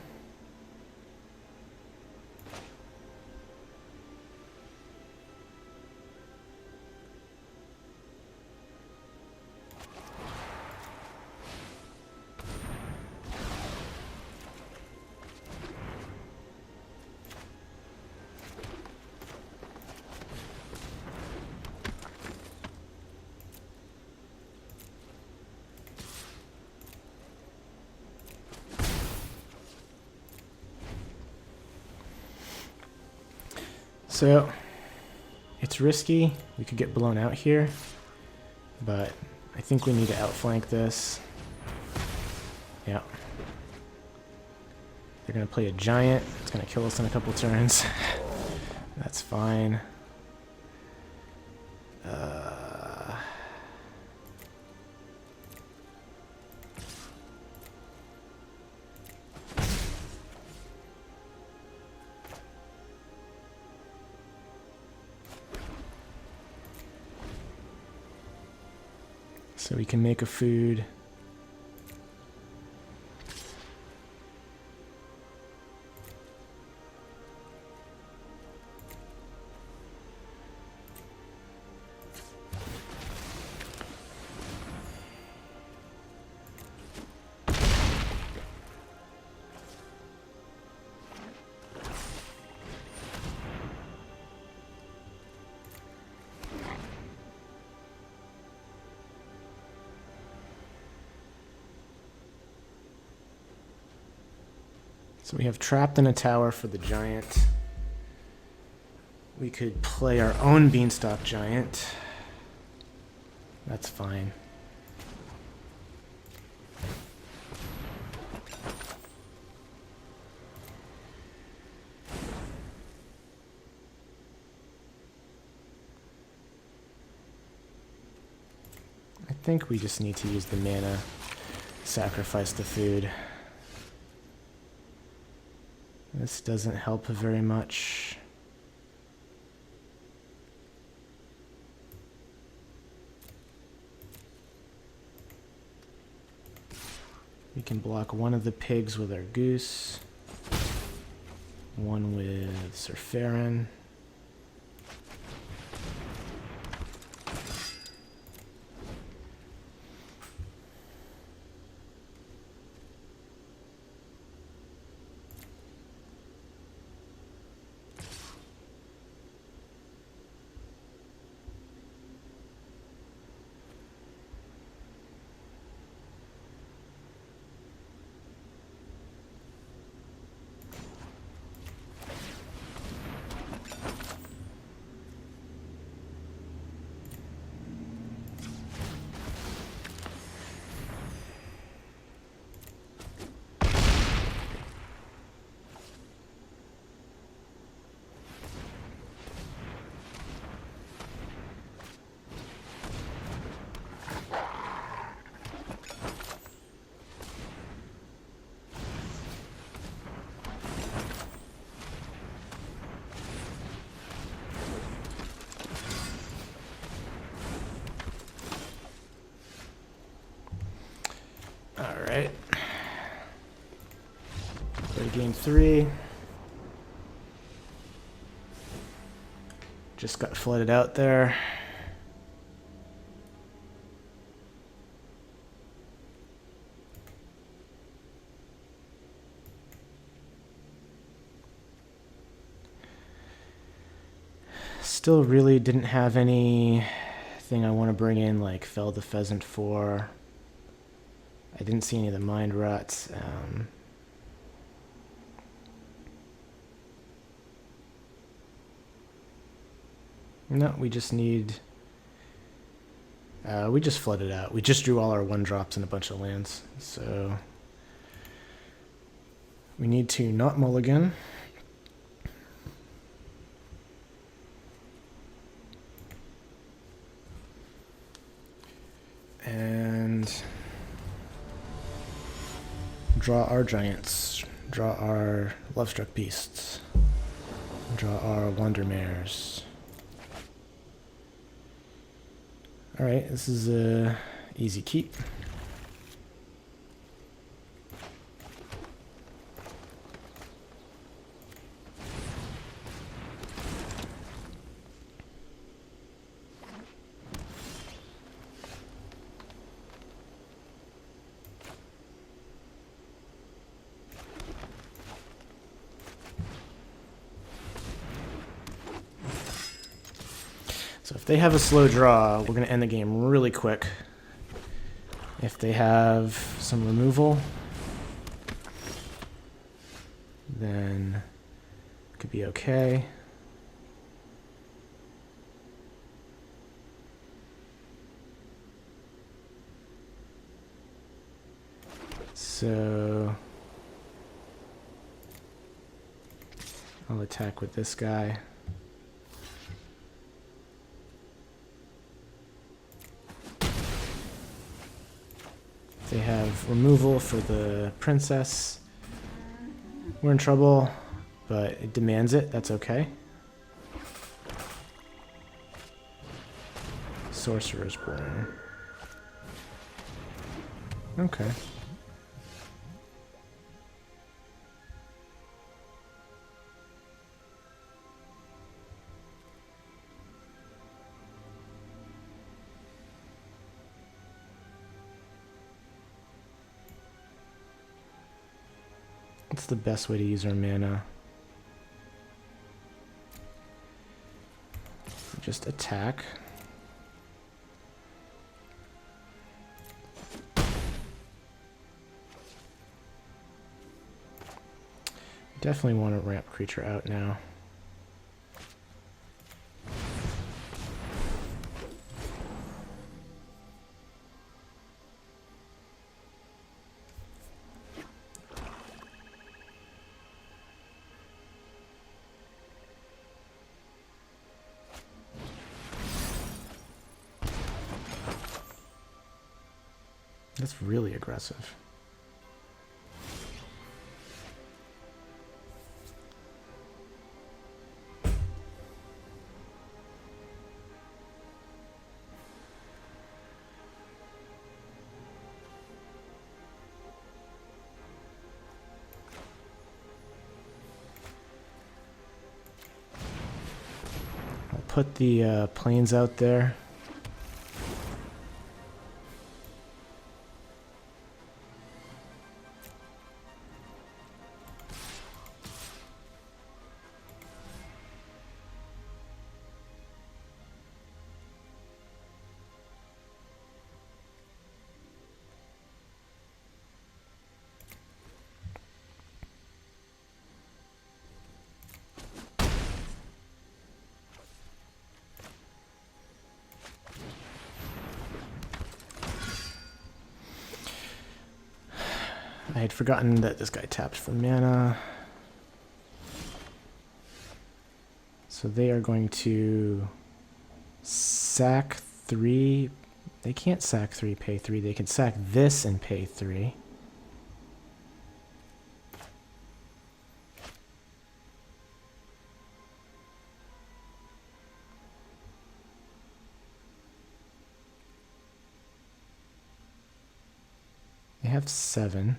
So, it's risky. We could get blown out here, but I think we need to outflank this. Yeah. They're going to play a giant. It's going to kill us in a couple turns. That's fine. So we can make a food. So we have trapped in a tower for the giant. We could play our own Beanstalk Giant. That's fine. I think we just need to use the mana, sacrifice the food. This doesn't help very much. We can block one of the pigs with our goose, one with Surferin. Alright. Play game 3. Just got flooded out there. Still really didn't have anything I want to bring in, like Fell the Pheasant 4. I didn't see any of the Mind Ruts. No, we just need... we just flooded out. We just drew all our 1-drops and a bunch of lands. So... we need to not mulligan. And... draw our giants. Draw our Lovestruck Beasts. Draw our Wandermares. Alright, this is a easy keep. So if they have a slow draw, we're going to end the game really quick. If they have some removal, then it could be okay. So I'll attack with this guy. They have removal for the princess. We're in trouble, but it demands it. That's okay. Sorcerer's Burn. Okay. What's the best way to use our mana? Just attack. Definitely want to ramp creature out now. That's really aggressive. put the planes out there. I had forgotten that this guy tapped for mana. So they are going to sack 3. They can't sack 3, pay 3. They can sack this and pay 3. They have 7.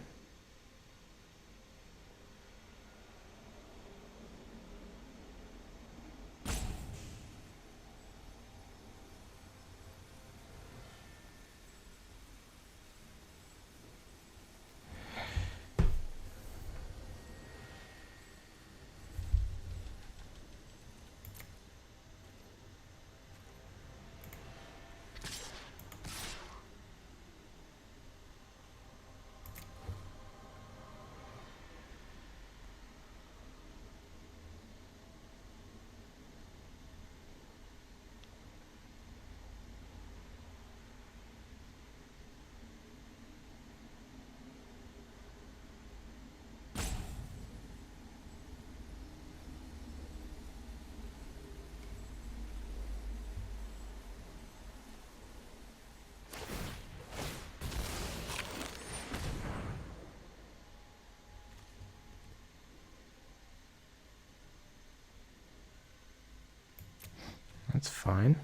That's fine.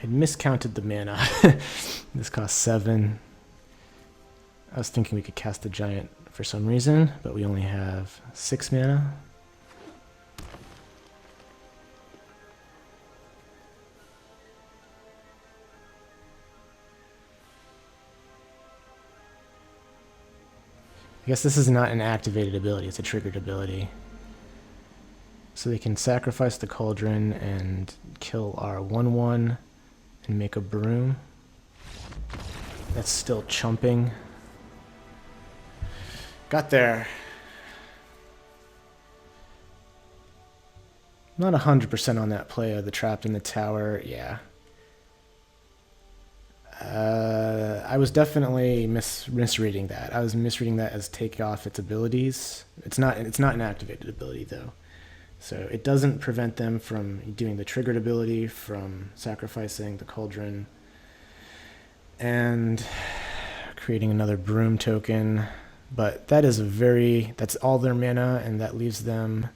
I miscounted the mana. This costs 7. I was thinking we could cast the giant for some reason, but we only have 6 mana. I guess this is not an activated ability, it's a triggered ability. So they can sacrifice the cauldron and kill our 1/1 and make a broom. That's still chumping. Got there. Not 100% on that play of the trapped in the tower, yeah. I was definitely misreading that. I was misreading that as take off its abilities. It's not an activated ability though. So it doesn't prevent them from doing the triggered ability, from sacrificing the cauldron, and creating another broom token. But that is that's all their mana, and that leaves them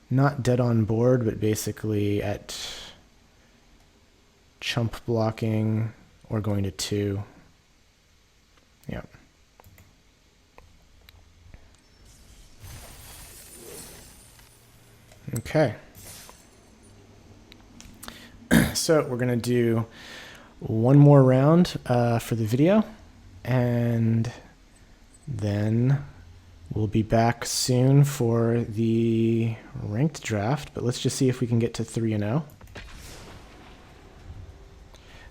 not dead on board, but basically at chump blocking or going to 2. Yep. Okay. So we're going to do one more round for the video, and then we'll be back soon for the ranked draft, but let's just see if we can get to 3-0.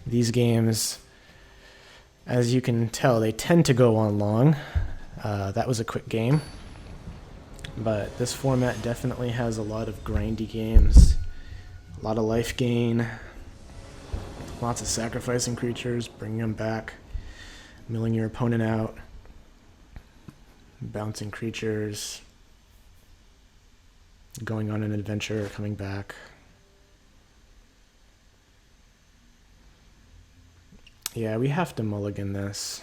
These games, As you can tell, they tend to go on long. That was a quick game. But this format definitely has a lot of grindy games. A lot of life gain. Lots of sacrificing creatures, bringing them back. Milling your opponent out. Bouncing creatures. Going on an adventure, coming back. Yeah, we have to mulligan this.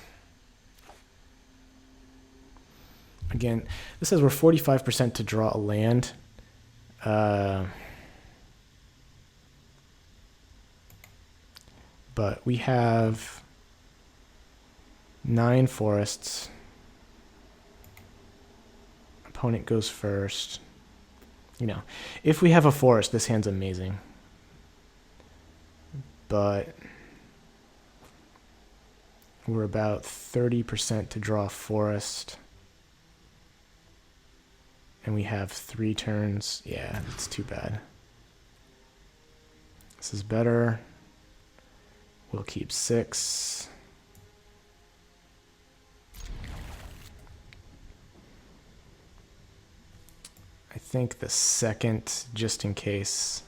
Again, this says we're 45% to draw a land. But we have 9 forests. Opponent goes first. You know, if we have a forest, this hand's amazing. But we're about 30% to draw a forest. And we have 3 turns. Yeah, it's too bad. This is better. We'll keep 6. I think the second, just in case.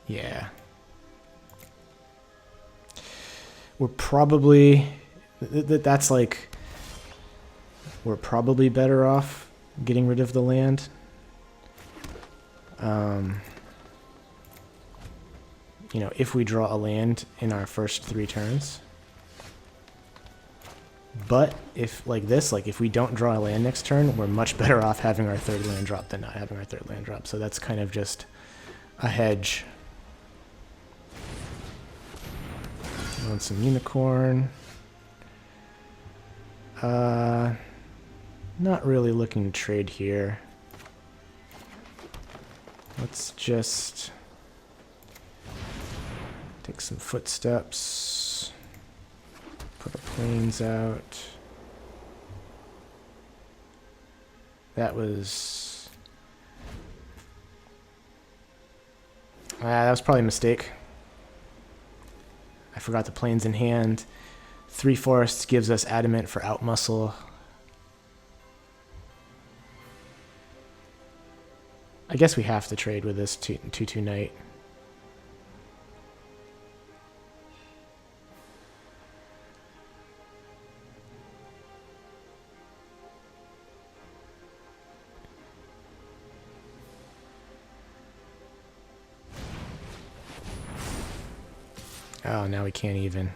Yeah. We're probably, that's like, we're probably better off getting rid of the land. You know, if we draw a land in our first 3 turns. But if, like this, like if we don't draw a land next turn, we're much better off having our 3rd land drop than not having our 3rd land drop. So that's kind of just a hedge. I want some unicorn. Not really looking to trade here. Let's just take some footsteps. Put the planes out. That was probably a mistake. I forgot the planes in hand. 3 forests gives us adamant for outmuscle. I guess we have to trade with this 2/2 knight. Oh, now we can't even.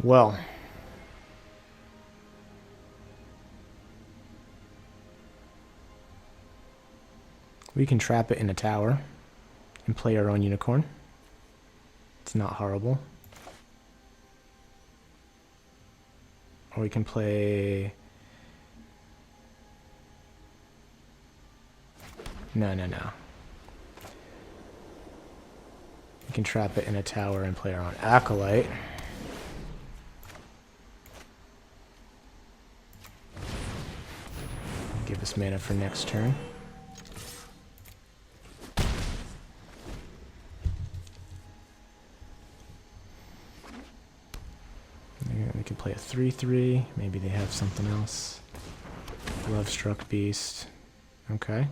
Well. We can trap it in a tower and play our own unicorn. It's not horrible. Or we can play... No. We can trap it in a tower and play our own acolyte. Give us mana for next turn. We can play a 3/3. Maybe they have something else. Love Struck Beast. Okay.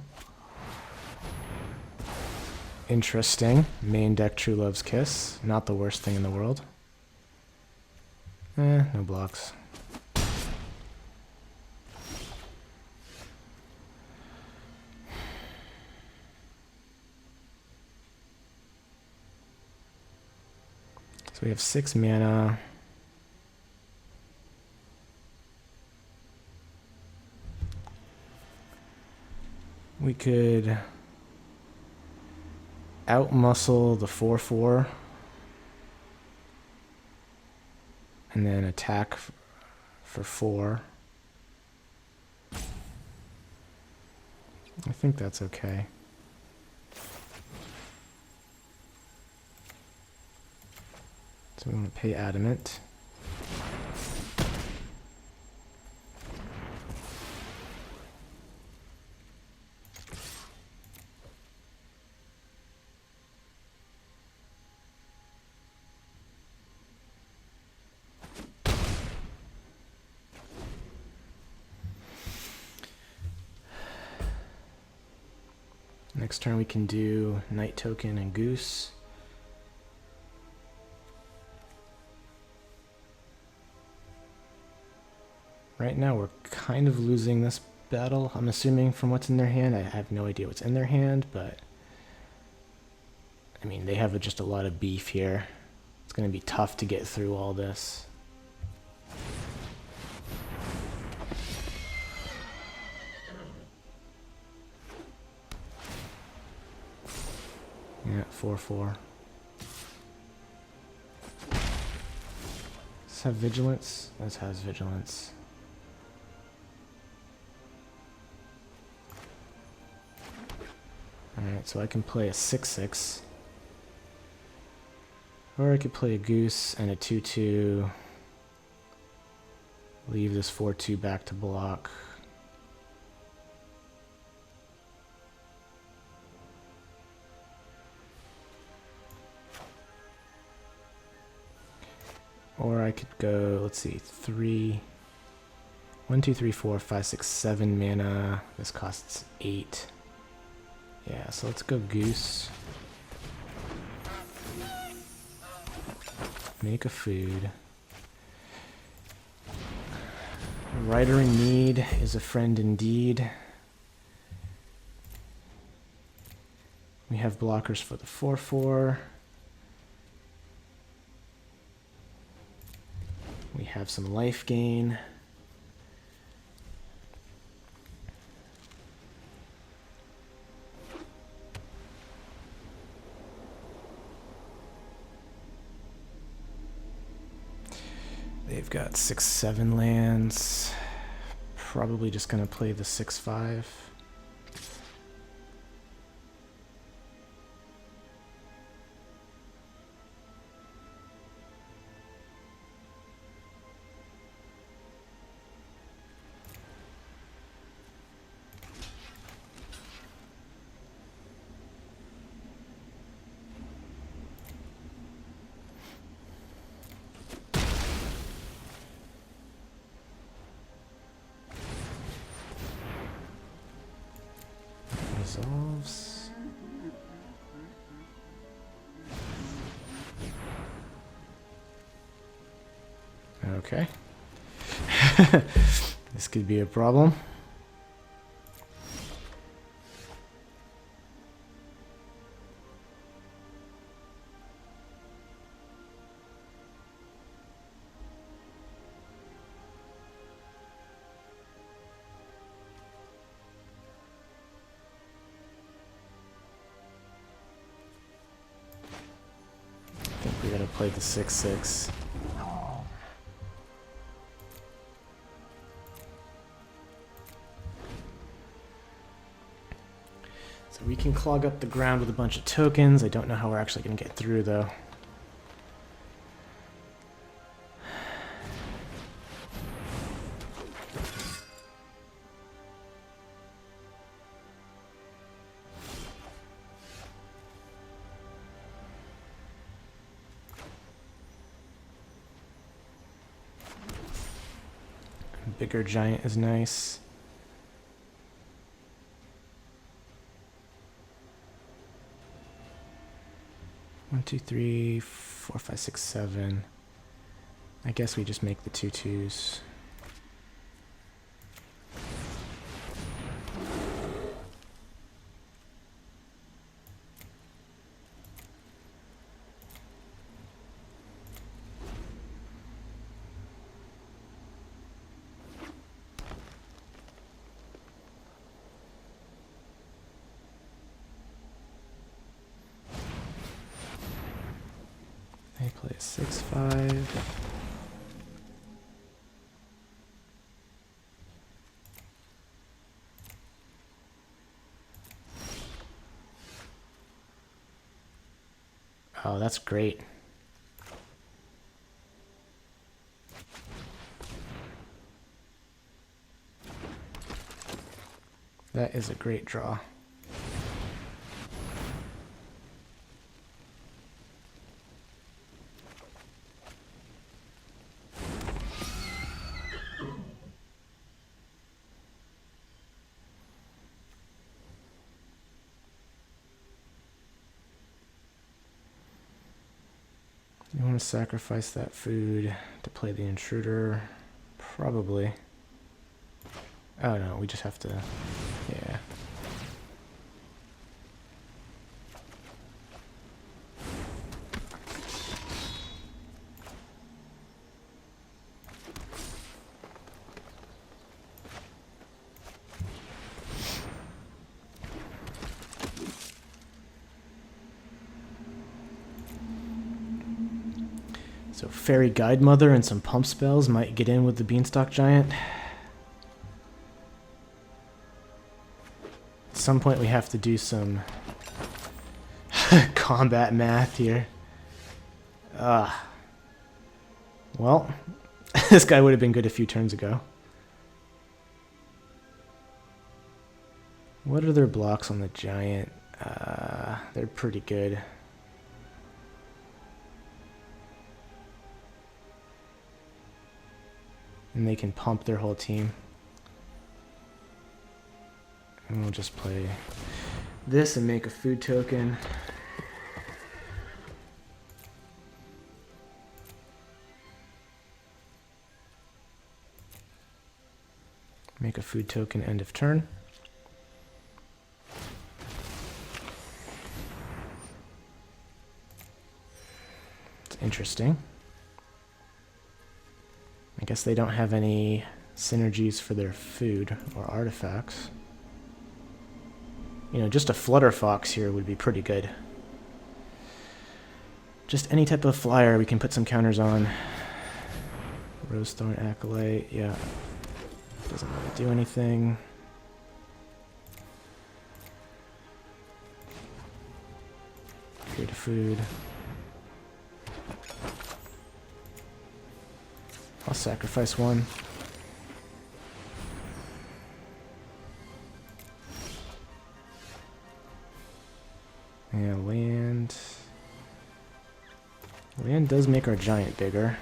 Interesting. Main deck True Love's Kiss. Not the worst thing in the world. No blocks. So we have 6 mana. We could outmuscle the 4/4 and then attack for 4. I think that's okay. So we want to pay adamant. Next turn we can do Night Token and Goose. Right now we're kind of losing this battle, I'm assuming, from what's in their hand. I have no idea what's in their hand, but I mean, they have just a lot of beef here. It's going to be tough to get through all this. Yeah, 4/4. Does this have vigilance? This has vigilance. Alright, so I can play a 6/6. Or I could play a Goose and a 2/2. Leave this 4/2 back to block. Or I could go, let's see, 1, 2, 3, 4, 5, 6, 7 mana. This costs 8. Yeah, so let's go Goose. Make a food. A rider in need is a friend indeed. We have blockers for the 4/4. We have some life gain. They've got 6/7 lands. Probably just gonna play the 6/5. Resolves. Okay. This could be a problem. I think we're gonna play the 6/6. So we can clog up the ground with a bunch of tokens. I don't know how we're actually going to get through, though. Bigger giant is nice. One, two, three, 4, 5, 6, 7. I guess we just make the 2/2s. They play a 6/5. Oh, that's great. That is a great draw. You want to sacrifice that food to play the intruder? Probably. Oh no, we just have to... yeah. So Fairy Guide Mother and some pump spells might get in with the Beanstalk Giant. At some point we have to do some combat math here. Well, this guy would have been good a few turns ago. What are their blocks on the Giant? They're pretty good. And they can pump their whole team. And we'll just play this and make a food token. Make a food token end of turn. It's interesting. I guess they don't have any synergies for their food or artifacts. You know, just a Flutter Fox here would be pretty good. Just any type of flyer we can put some counters on. Rosethorn Acolyte, yeah. Doesn't really do anything. Create a food. I'll sacrifice one. And land. Land does make our Giant bigger.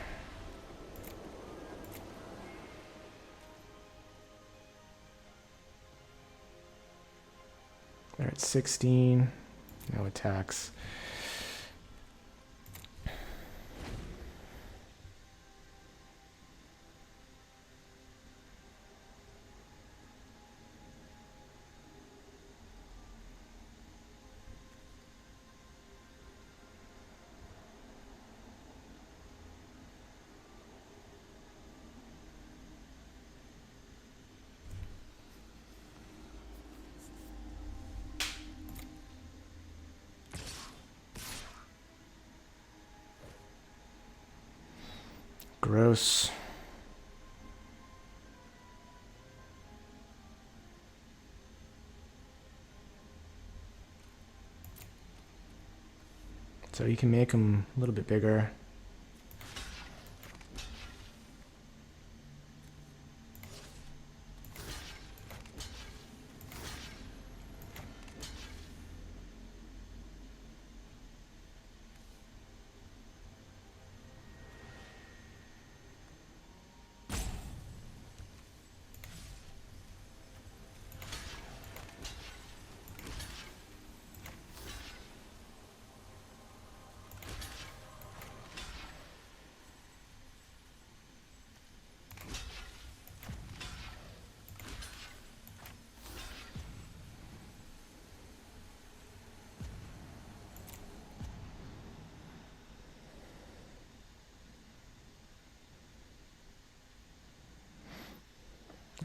They're at 16. No attacks. Gross. So you can make them a little bit bigger.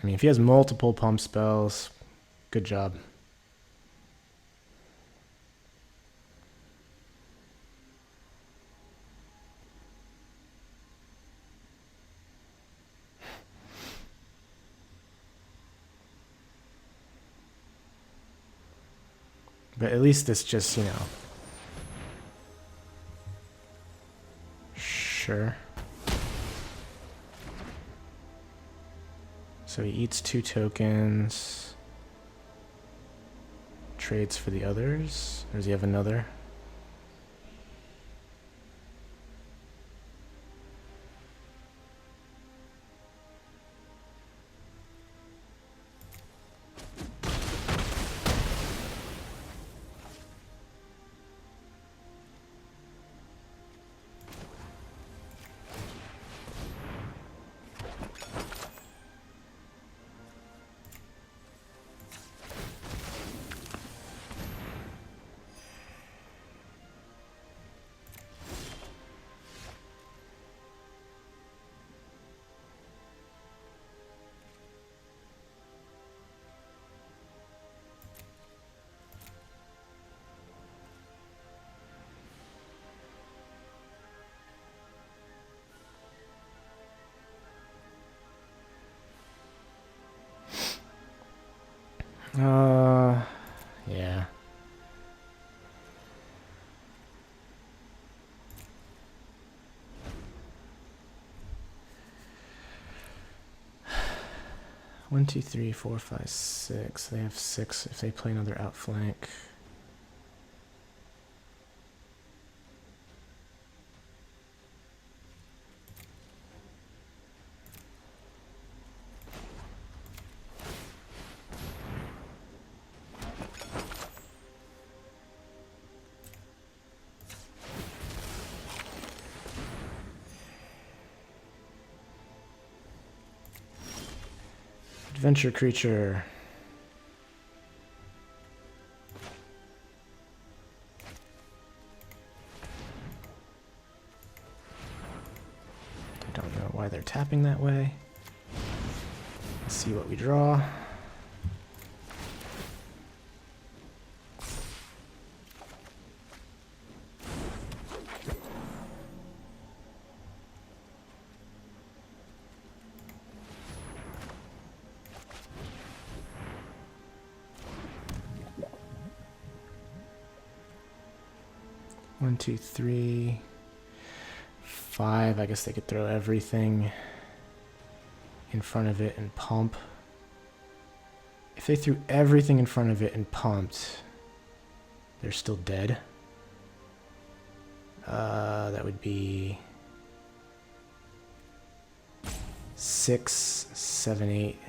I mean, if he has multiple pump spells, good job. But at least it's just, you know... Sure. So he eats 2 tokens. Trades for the others. Or does he have another? Yeah. One, two, three, four, five, six. They have 6 if they play another outflank. Adventure creature. I don't know why they're tapping that way. Let's see what we draw. One, two, three, 5. I guess they could throw everything in front of it and pump. If they threw everything in front of it and pumped, they're still dead. That would be 6, 7, 8.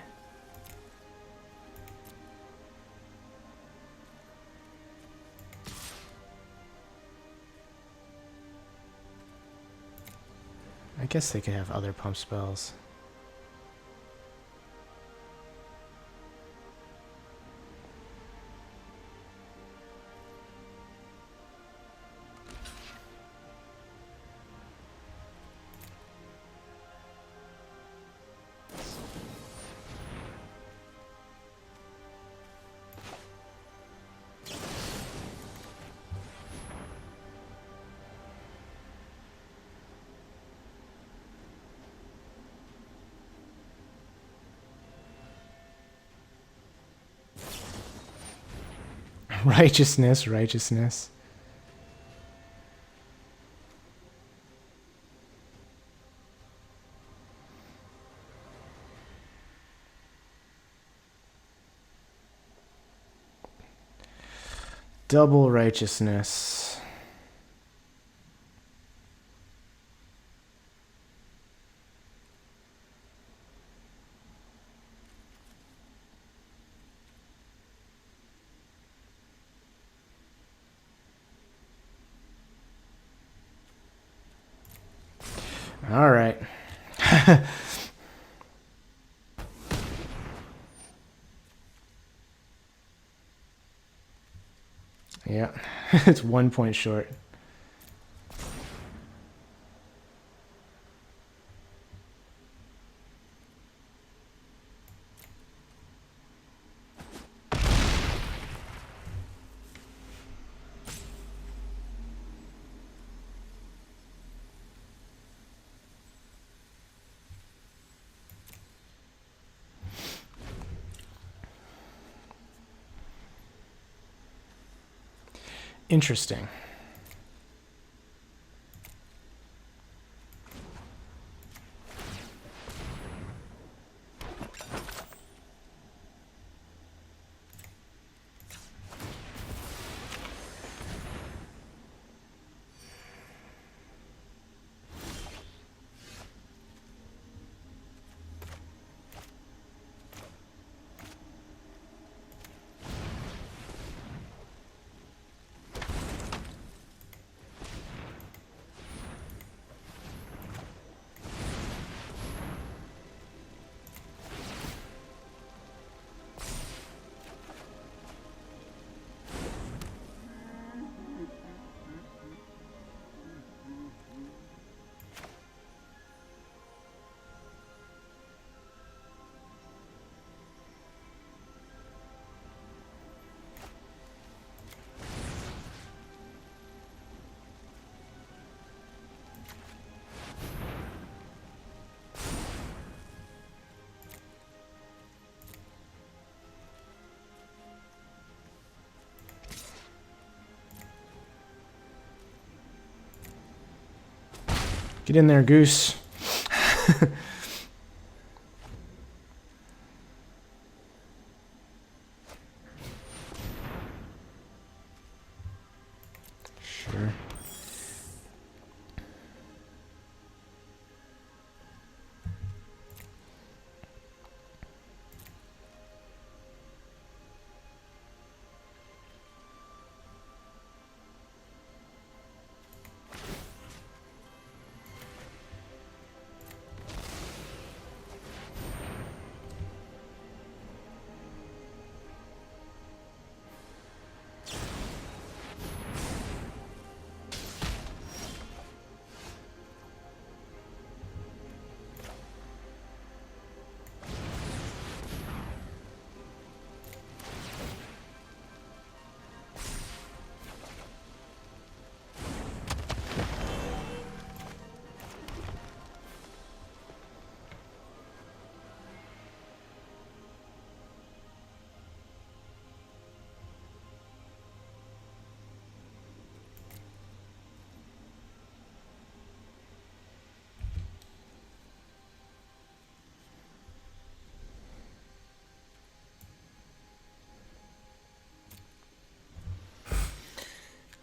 I guess they could have other pump spells. Righteousness, righteousness. Double righteousness. All right. Yeah, it's 1 point short. Interesting. Get in there, Goose. Sure.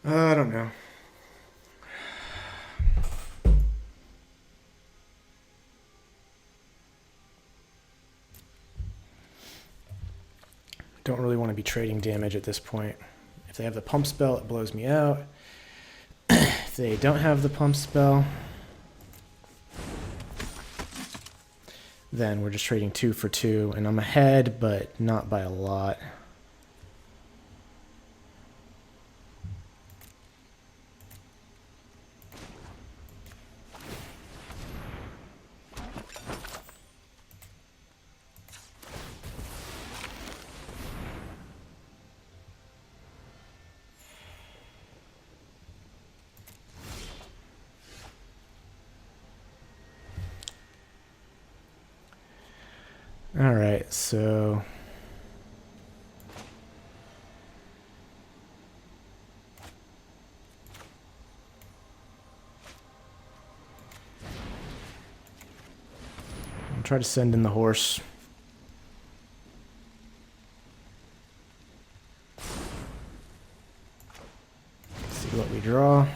I don't know. Don't really want to be trading damage at this point. If they have the pump spell, it blows me out. If they don't have the pump spell, then we're just trading 2 for 2, and I'm ahead, but not by a lot. All right, so I'll try to send in the horse. See what we draw.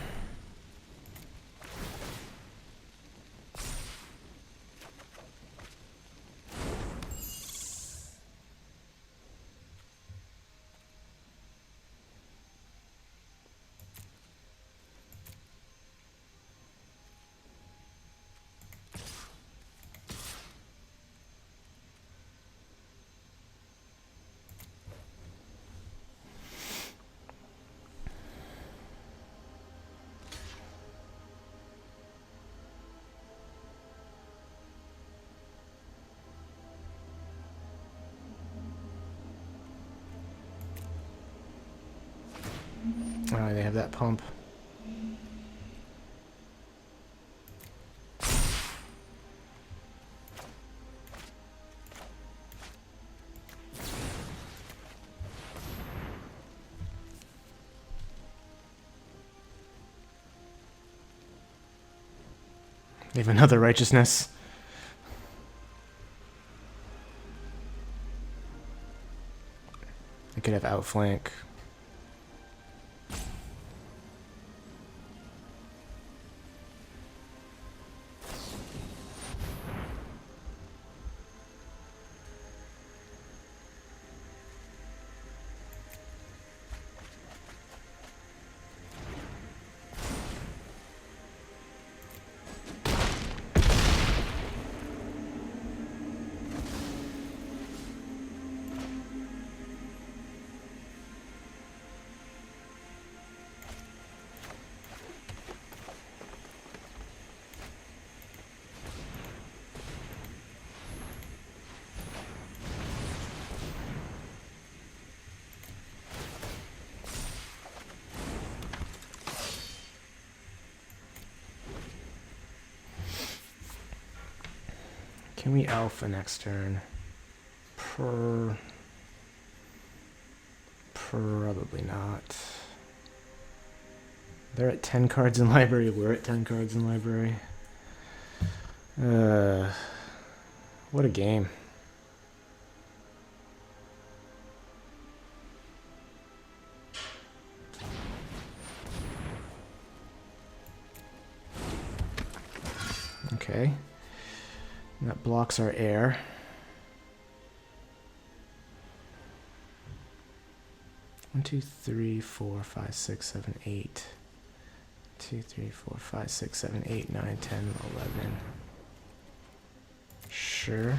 Oh, they have that pump. They have another righteousness. They could have outflank. Can we alpha next turn? Probably not. They're at 10 cards in library. We're at 10 cards in library. What a game. Okay. That blocks our air. One, two, three, four, five, six, seven, eight. 2, 3, 4, 5, 6, 7, 8, 9, 10, 11. Sure.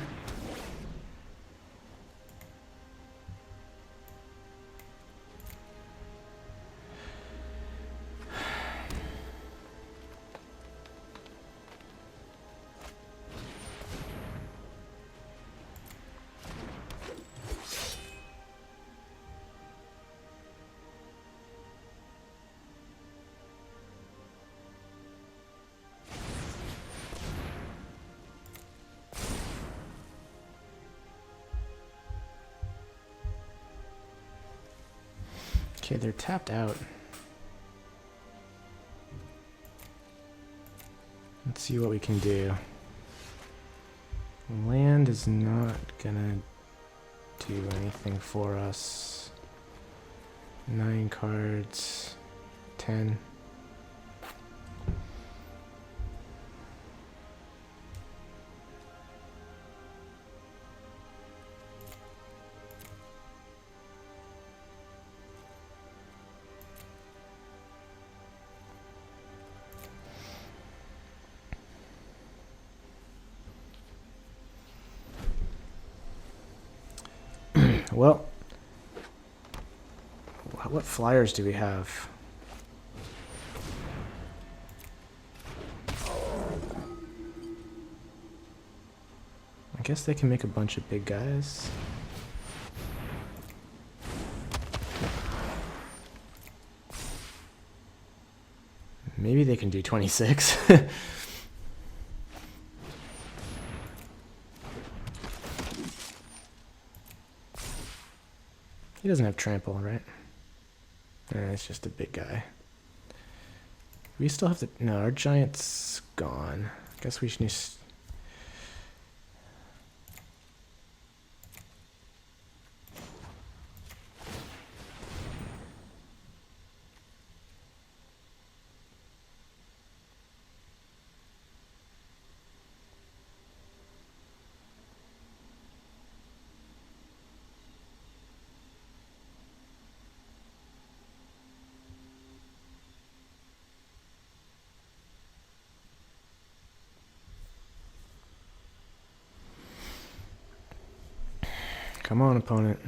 Okay, they're tapped out. Let's see what we can do. Land is not gonna do anything for us. 9 cards. 10. Well, what flyers do we have? I guess they can make a bunch of big guys. Maybe they can do 26. He doesn't have trample, right? It's just a big guy. We still have to... No, our giant's gone. I guess we should... Come on, opponent.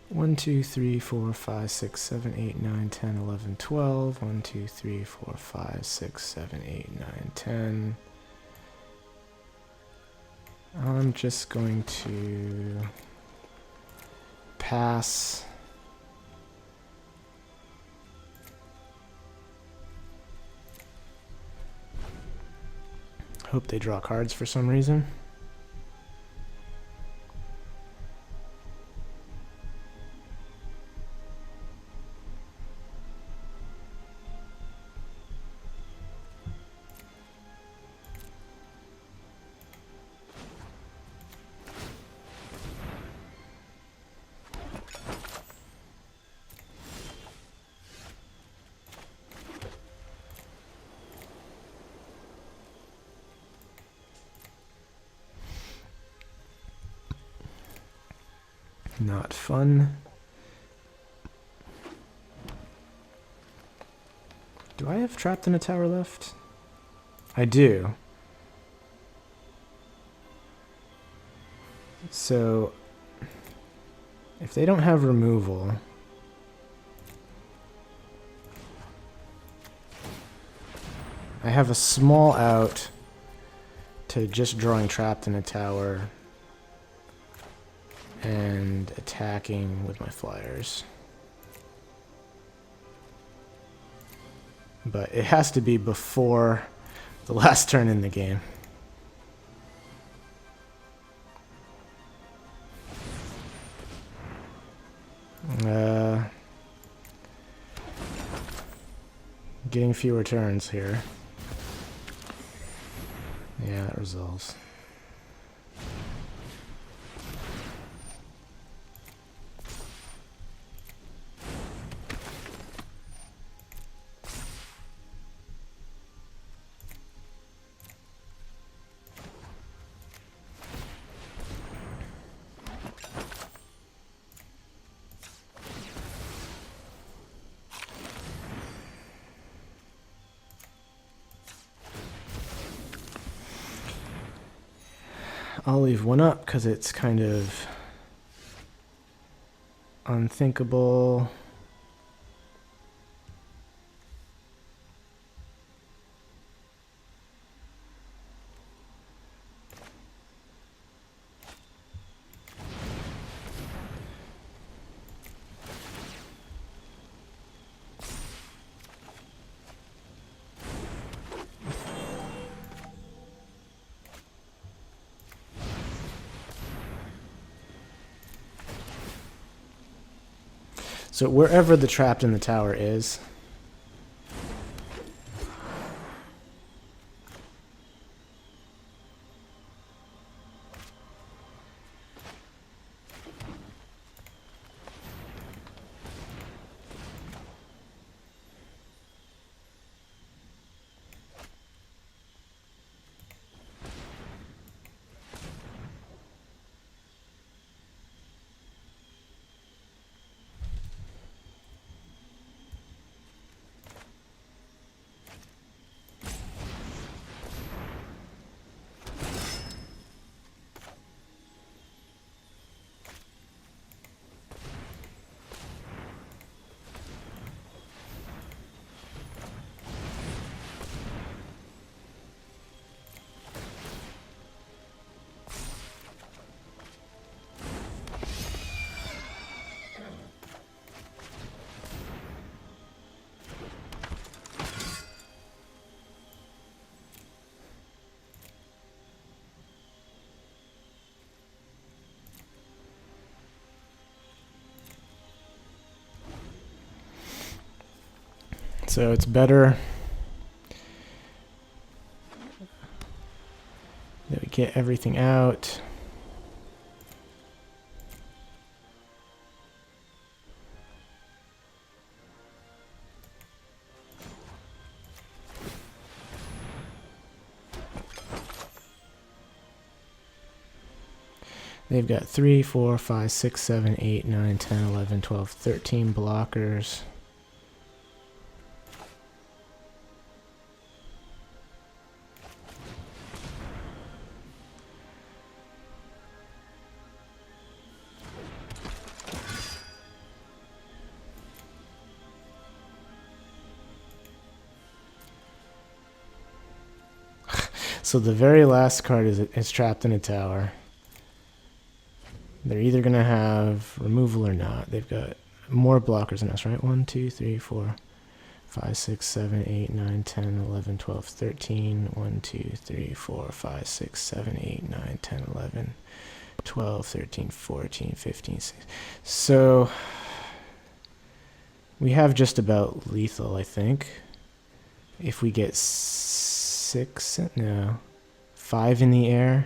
One, 2, 3, 4, 5, 6, 7, 8, 9, 10, 11, 12. 1, 2, 3, 4, 5, 6, 7, 8, 9, 10. I'm just going to pass. Hope they draw cards for some reason. Not fun. Do I have Trapped in a Tower left? I do. So if they don't have removal, I have a small out to just drawing trapped in a tower and attacking with my flyers. But it has to be before the last turn in the game. Getting fewer turns here. Yeah, that resolves. I'll leave one up because it's kind of unthinkable. So wherever the trapped in the tower is, so it's better that we get everything out. They've got 3, 4, 5, 6, 7, 8, 9, 10, 11, 12, 13 blockers. So the very last card is trapped in a tower. They're either going to have removal or not. They've got more blockers than us, right? 1, 2, 3, 4, 5, 6, 7, 8, 9, 10, 11, 12, 13. 1, 2, 3, 4, 5, 6, 7, 8, 9, 10, 11, 12, 13, 14, 15, 16. So we have just about lethal, I think. If we get 6, no, 5 in the air.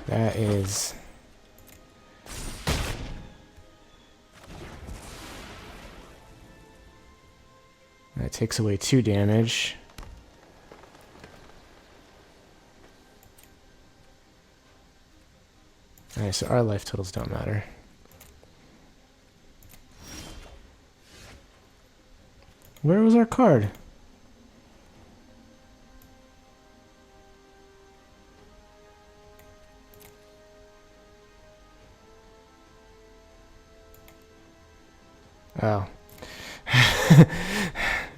That is... That takes away 2 damage. Alright, so our life totals don't matter. Where was our card? Oh.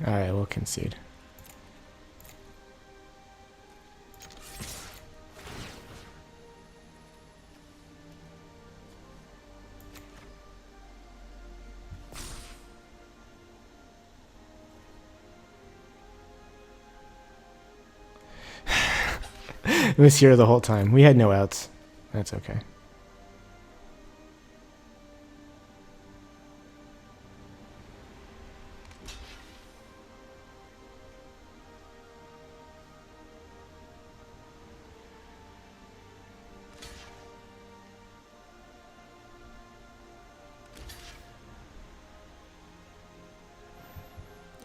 Alright, we'll concede. It was here the whole time. We had no outs. That's okay.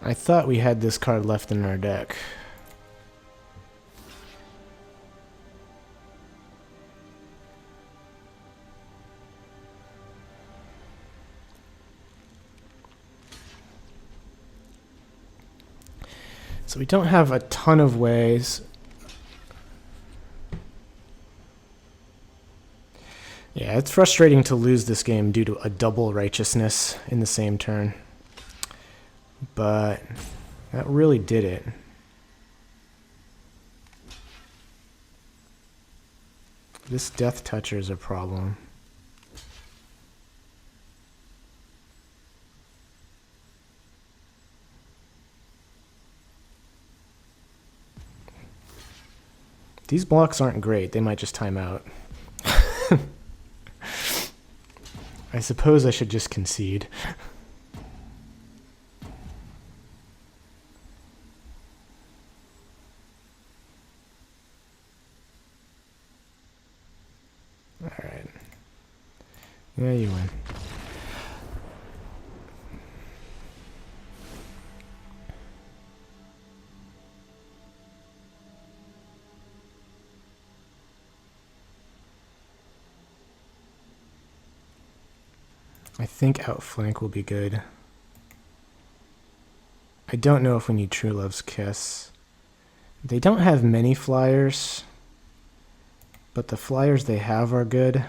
I thought we had this card left in our deck. So we don't have a ton of ways. Yeah, it's frustrating to lose this game due to a double righteousness in the same turn. But that really did it. This Death Toucher is a problem. These blocks aren't great. They might just time out. I suppose I should just concede. Alright. Yeah, you win. I think Outflank will be good. I don't know if we need True Love's Kiss. They don't have many flyers, but the flyers they have are good.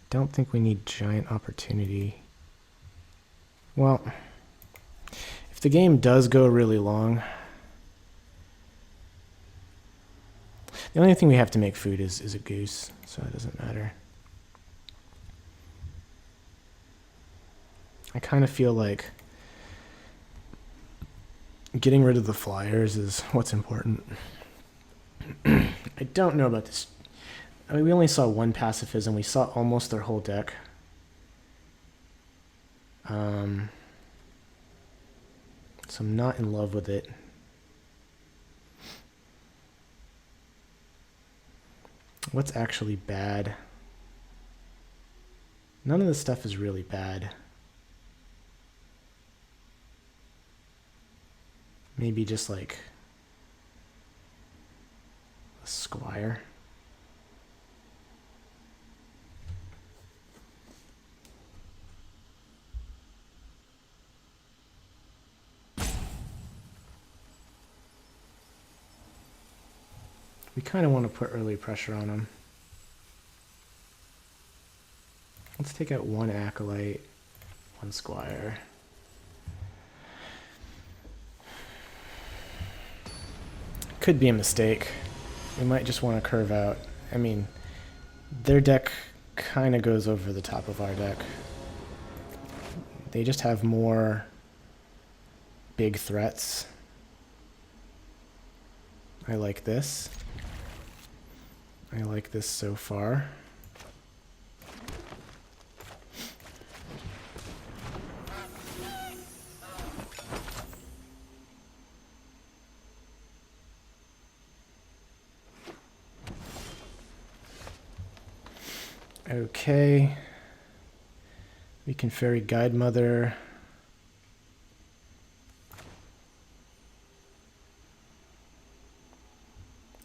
Don't think we need Giant Opportunity. Well, if the game does go really long, the only thing we have to make food is a goose, so it doesn't matter. I kind of feel like getting rid of the flyers is what's important. I don't know about this. I mean, we only saw one pacifism. We saw almost their whole deck. So I'm not in love with it. What's actually bad? None of this stuff is really bad. Maybe just like a Squire. We kind of want to put early pressure on him. Let's take out one Acolyte, one Squire. Could be a mistake. We might just want to curve out. I mean, their deck kind of goes over the top of our deck. They just have more big threats. I like this. I like this so far. Okay. We can Fairy Guide Mother.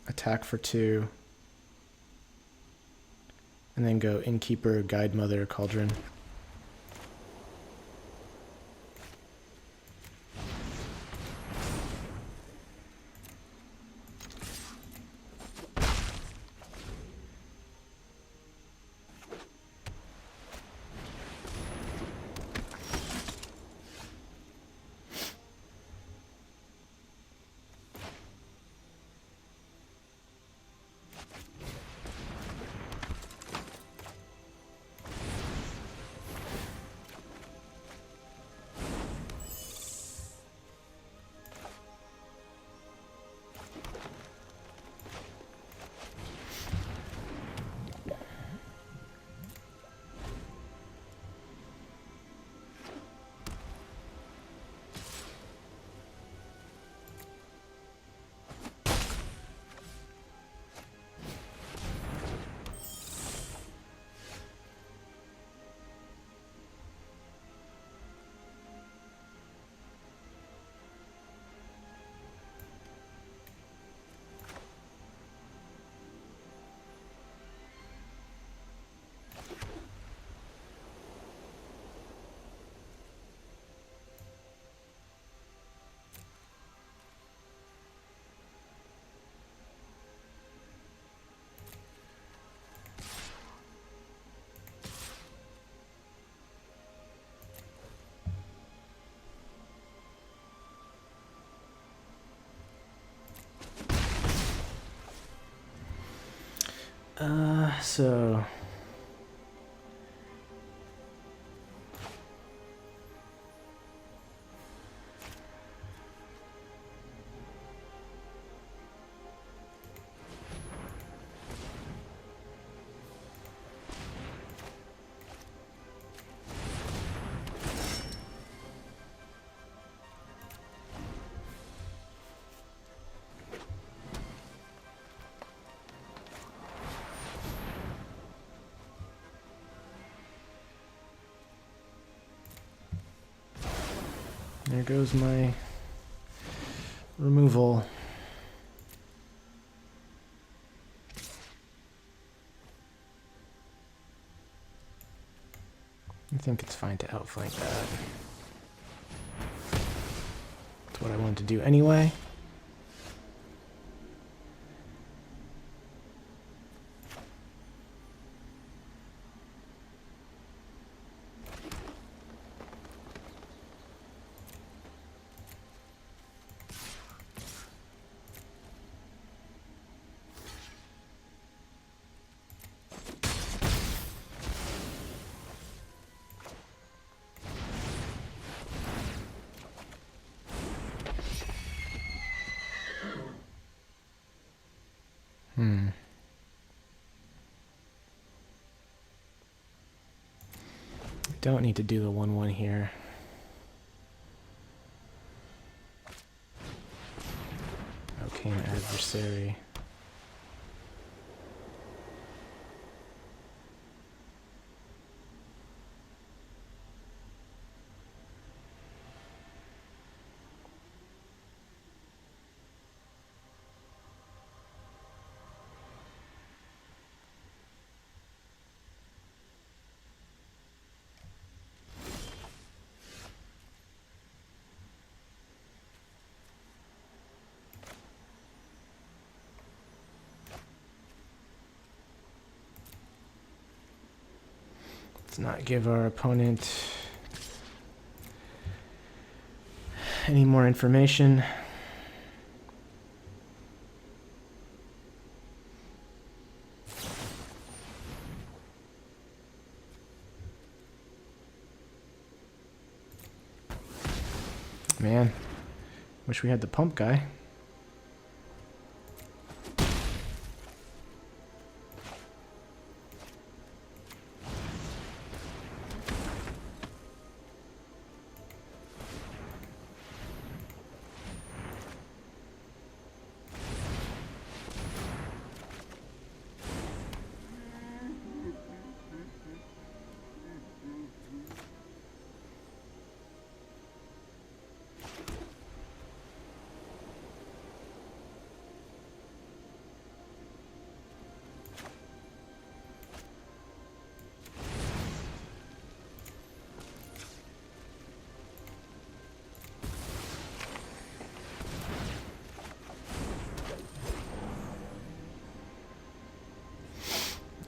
Attack for 2. And then go Innkeeper, Guide Mother, Cauldron. So there goes my removal. I think it's fine to outflank that. That's what I wanted to do anyway. Don't need to do the 1/1 here. Arcane Adversary. Let's not give our opponent any more information. Man, wish we had the pump guy.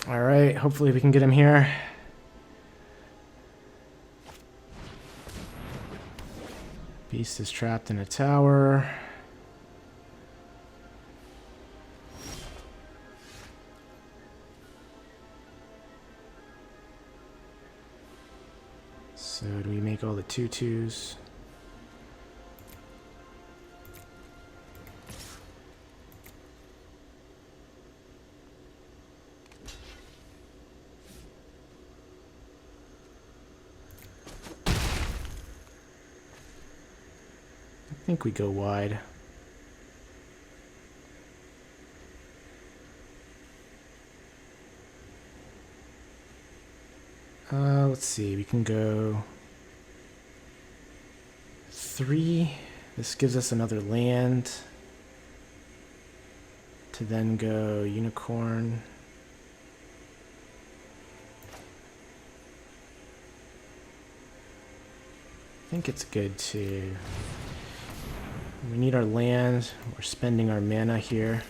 Alright, hopefully we can get him here. Beast is trapped in a tower. So do we make all the 2/2s? I think we go wide. Let's see, we can go 3. This gives us another land to then go unicorn. I think it's good to... We need our land. We're spending our mana here.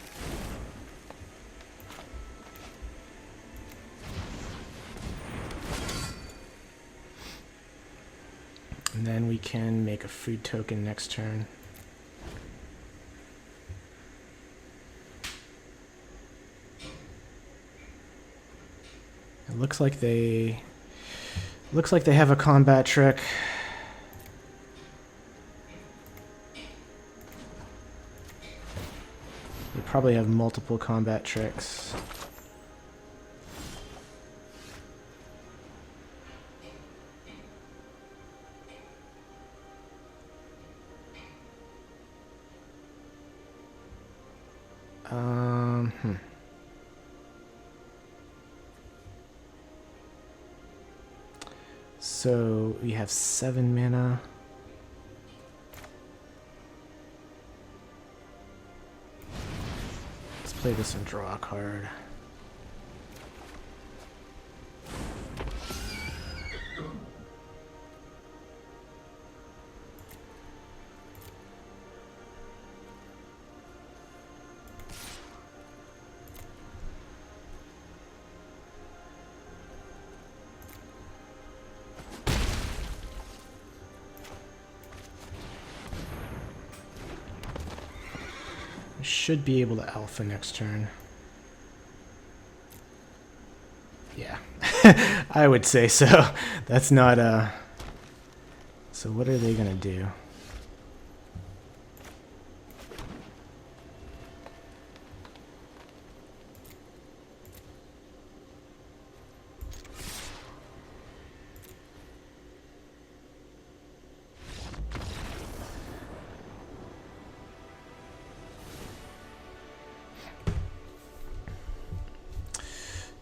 And then we can make a food token next turn. It looks like they have a combat trick. They probably have multiple combat tricks. So we have 7 mana. Let's play this and draw a card. Should be able to alpha next turn. Yeah, I would say so. That's not So what are they gonna do?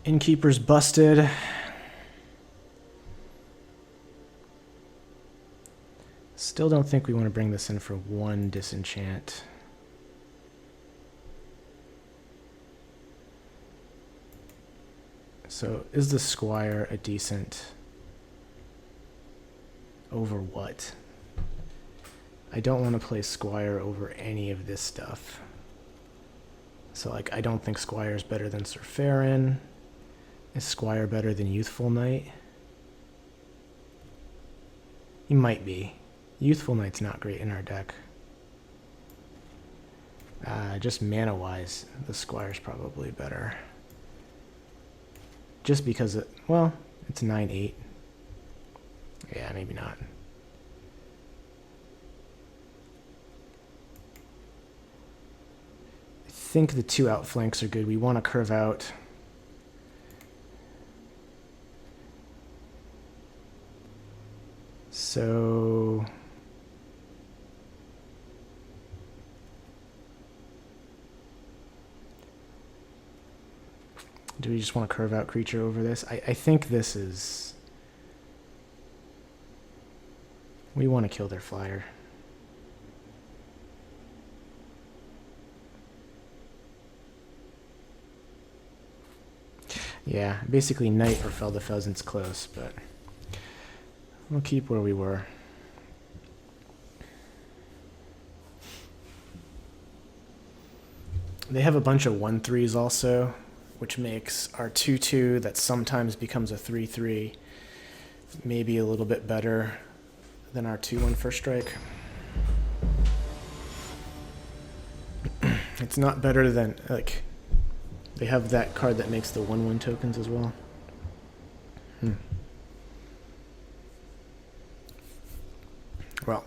Innkeeper's busted. Still don't think we want to bring this in for 1 disenchant. So is the Squire a decent... Over what? I don't want to play Squire over any of this stuff. So like, I don't think Squire's better than Sir Farron. Is Squire better than Youthful Knight? He might be. Youthful Knight's not great in our deck. Just mana-wise, the Squire's probably better. Just because it... Well, it's 9/8. Yeah, maybe not. I think the 2 outflanks are good. We want to curve out... So... Do we just want to curve out creature over this? I think this is... We want to kill their flyer. Yeah, basically Knight or Fell the Pheasant's close, but... We'll keep where we were. They have a bunch of 1/3s also. which makes our 2/2 that sometimes becomes a 3/3 maybe a little bit better than our 2/1 first strike. It's not better than, like, they have that card that makes the 1/1 tokens as well. Well,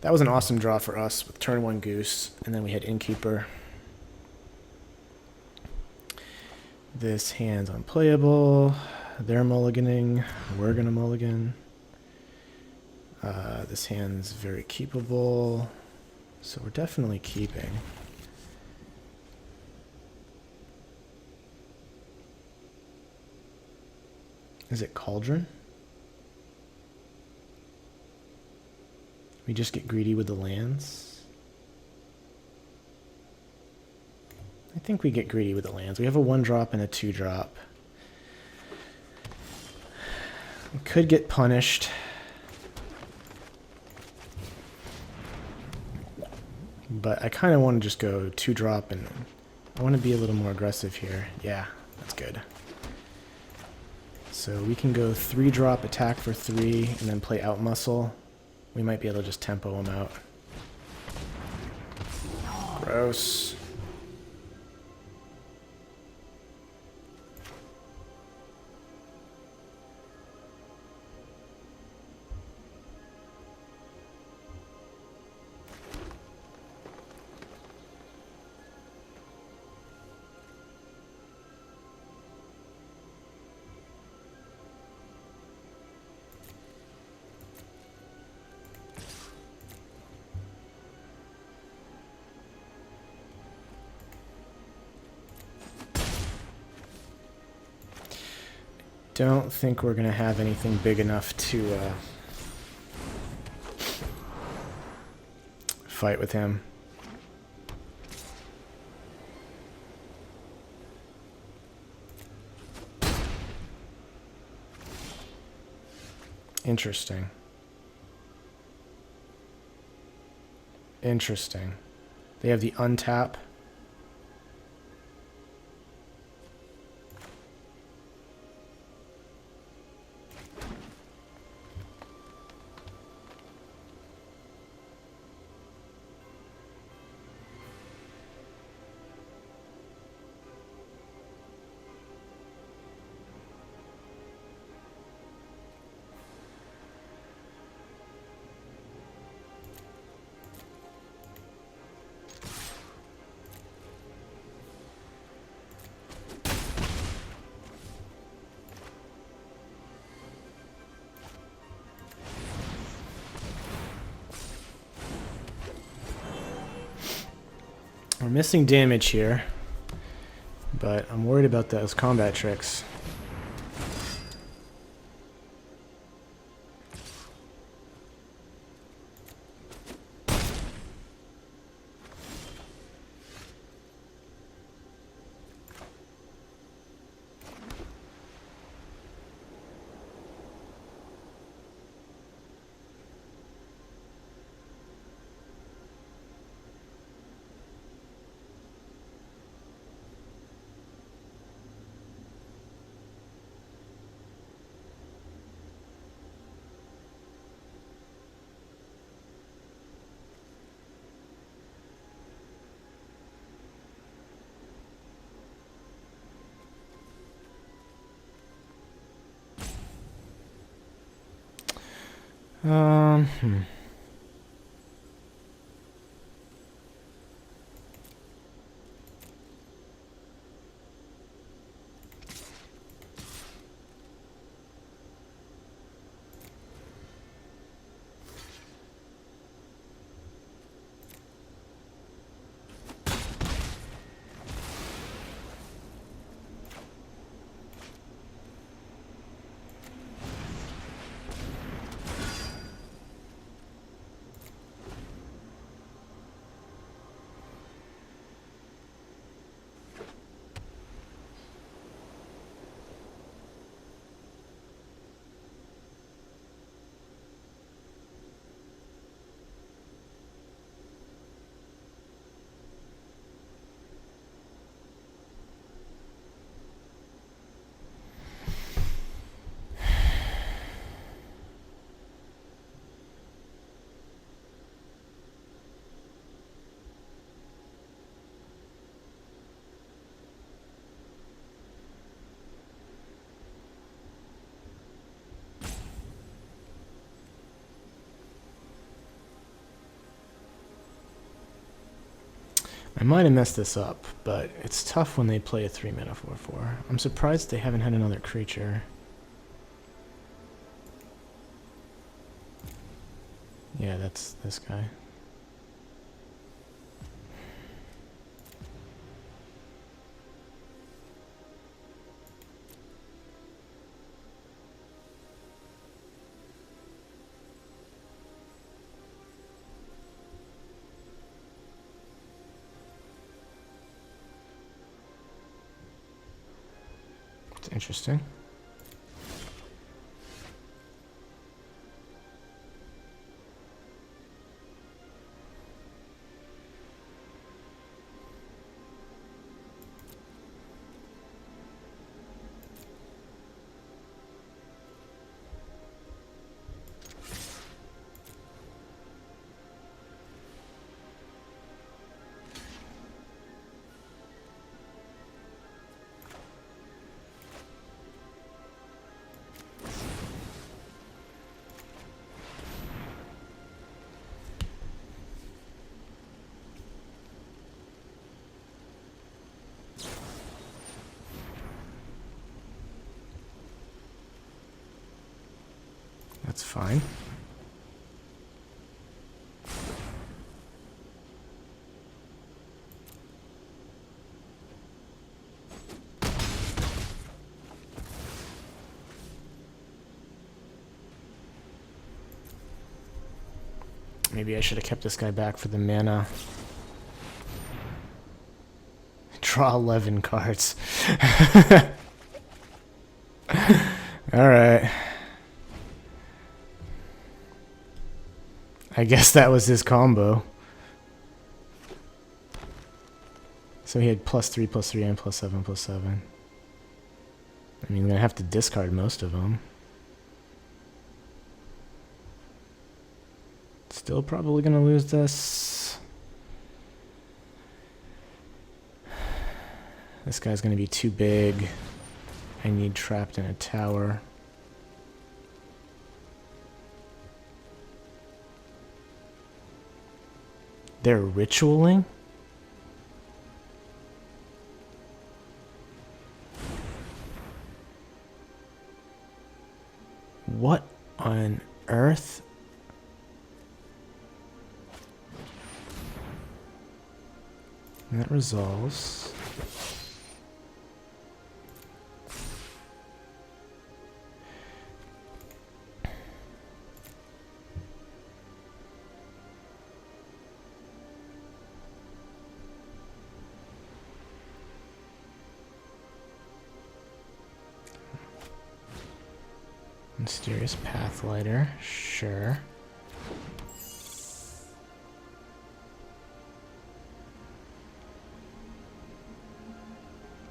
that was an awesome draw for us with turn 1 Goose, and then we had Innkeeper. This hand's unplayable. They're mulliganing. We're gonna mulligan. This hand's very keepable, so we're definitely keeping. Is it Cauldron? We just get greedy with the lands. I think we get greedy with the lands. We have a 1-drop and a 2-drop. We could get punished. But I kind of want to just go 2-drop, and I want to be a little more aggressive here. Yeah, that's good. So we can go 3-drop, attack for 3, and then play out muscle. We might be able to just tempo him out. Gross. Don't think we're gonna have anything big enough to fight with him. Interesting. Interesting. They have the untap. We're missing damage here, but I'm worried about those combat tricks. Hmm. I might have messed this up, but it's tough when they play a 3-mana 4/4. I'm surprised they haven't had another creature. Yeah, that's this guy. It's interesting. That's fine. Maybe I should have kept this guy back for the mana. Draw 11 cards. Alright. I guess that was his combo. So he had +3/+3 and +7/+7. I mean, I'm gonna have to discard most of them. Still probably gonna lose this. This guy's gonna be too big. I need trapped in a tower. They're ritualing? What on earth? And that resolves. Mysterious Pathlighter, sure.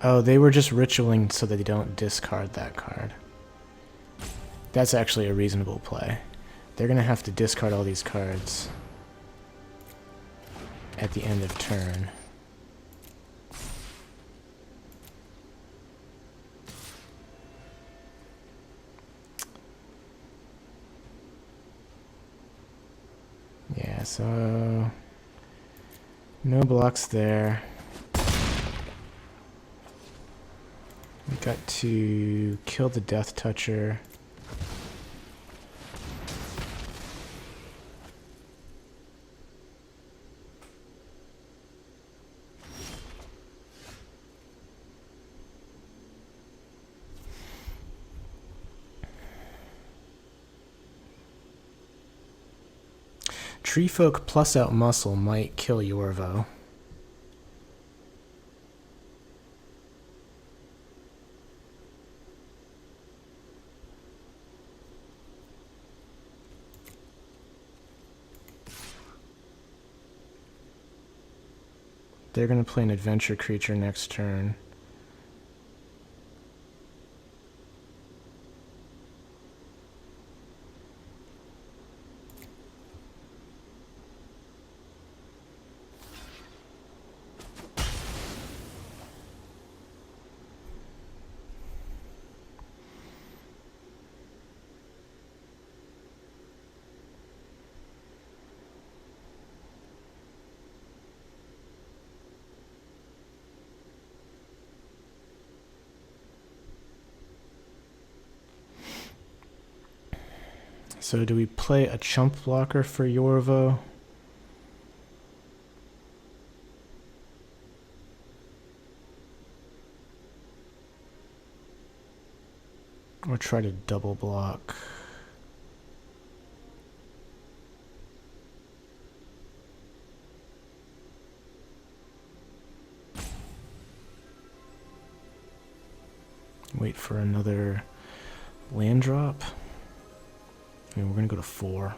Oh, they were just ritualing so that they don't discard that card. That's actually a reasonable play. They're gonna have to discard all these cards at the end of turn. Yeah, so no blocks there. We got to kill the Death Toucher. Treefolk plus out muscle might kill Yorvo. They're going to play an adventure creature next turn. So do we play a chump blocker for Yorvo? Or try to double block? Wait for another land drop. I mean, we're going to go to 4.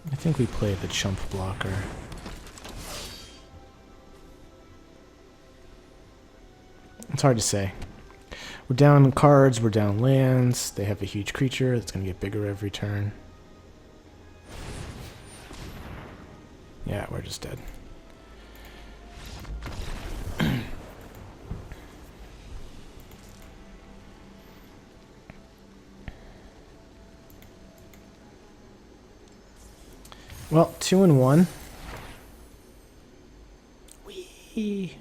I think we play the chump blocker. It's hard to say. We're down cards, we're down lands. They have a huge creature that's going to get bigger every turn. Yeah, we're just dead. Well, 2-1. Wee.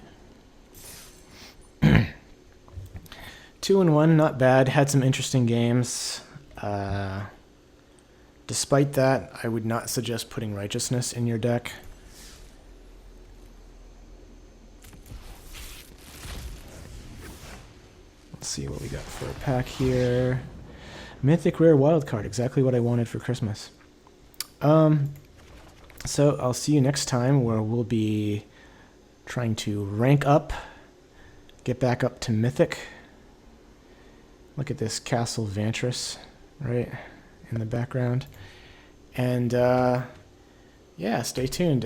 2-1, not bad. Had some interesting games. Despite that, I would not suggest putting Righteousness in your deck. Let's see what we got for a pack here. Mythic Rare Wildcard, exactly what I wanted for Christmas. So I'll see you next time, where we'll be trying to rank up, get back up to Mythic. Look at this Castle Vantris, right, in the background. And yeah, stay tuned.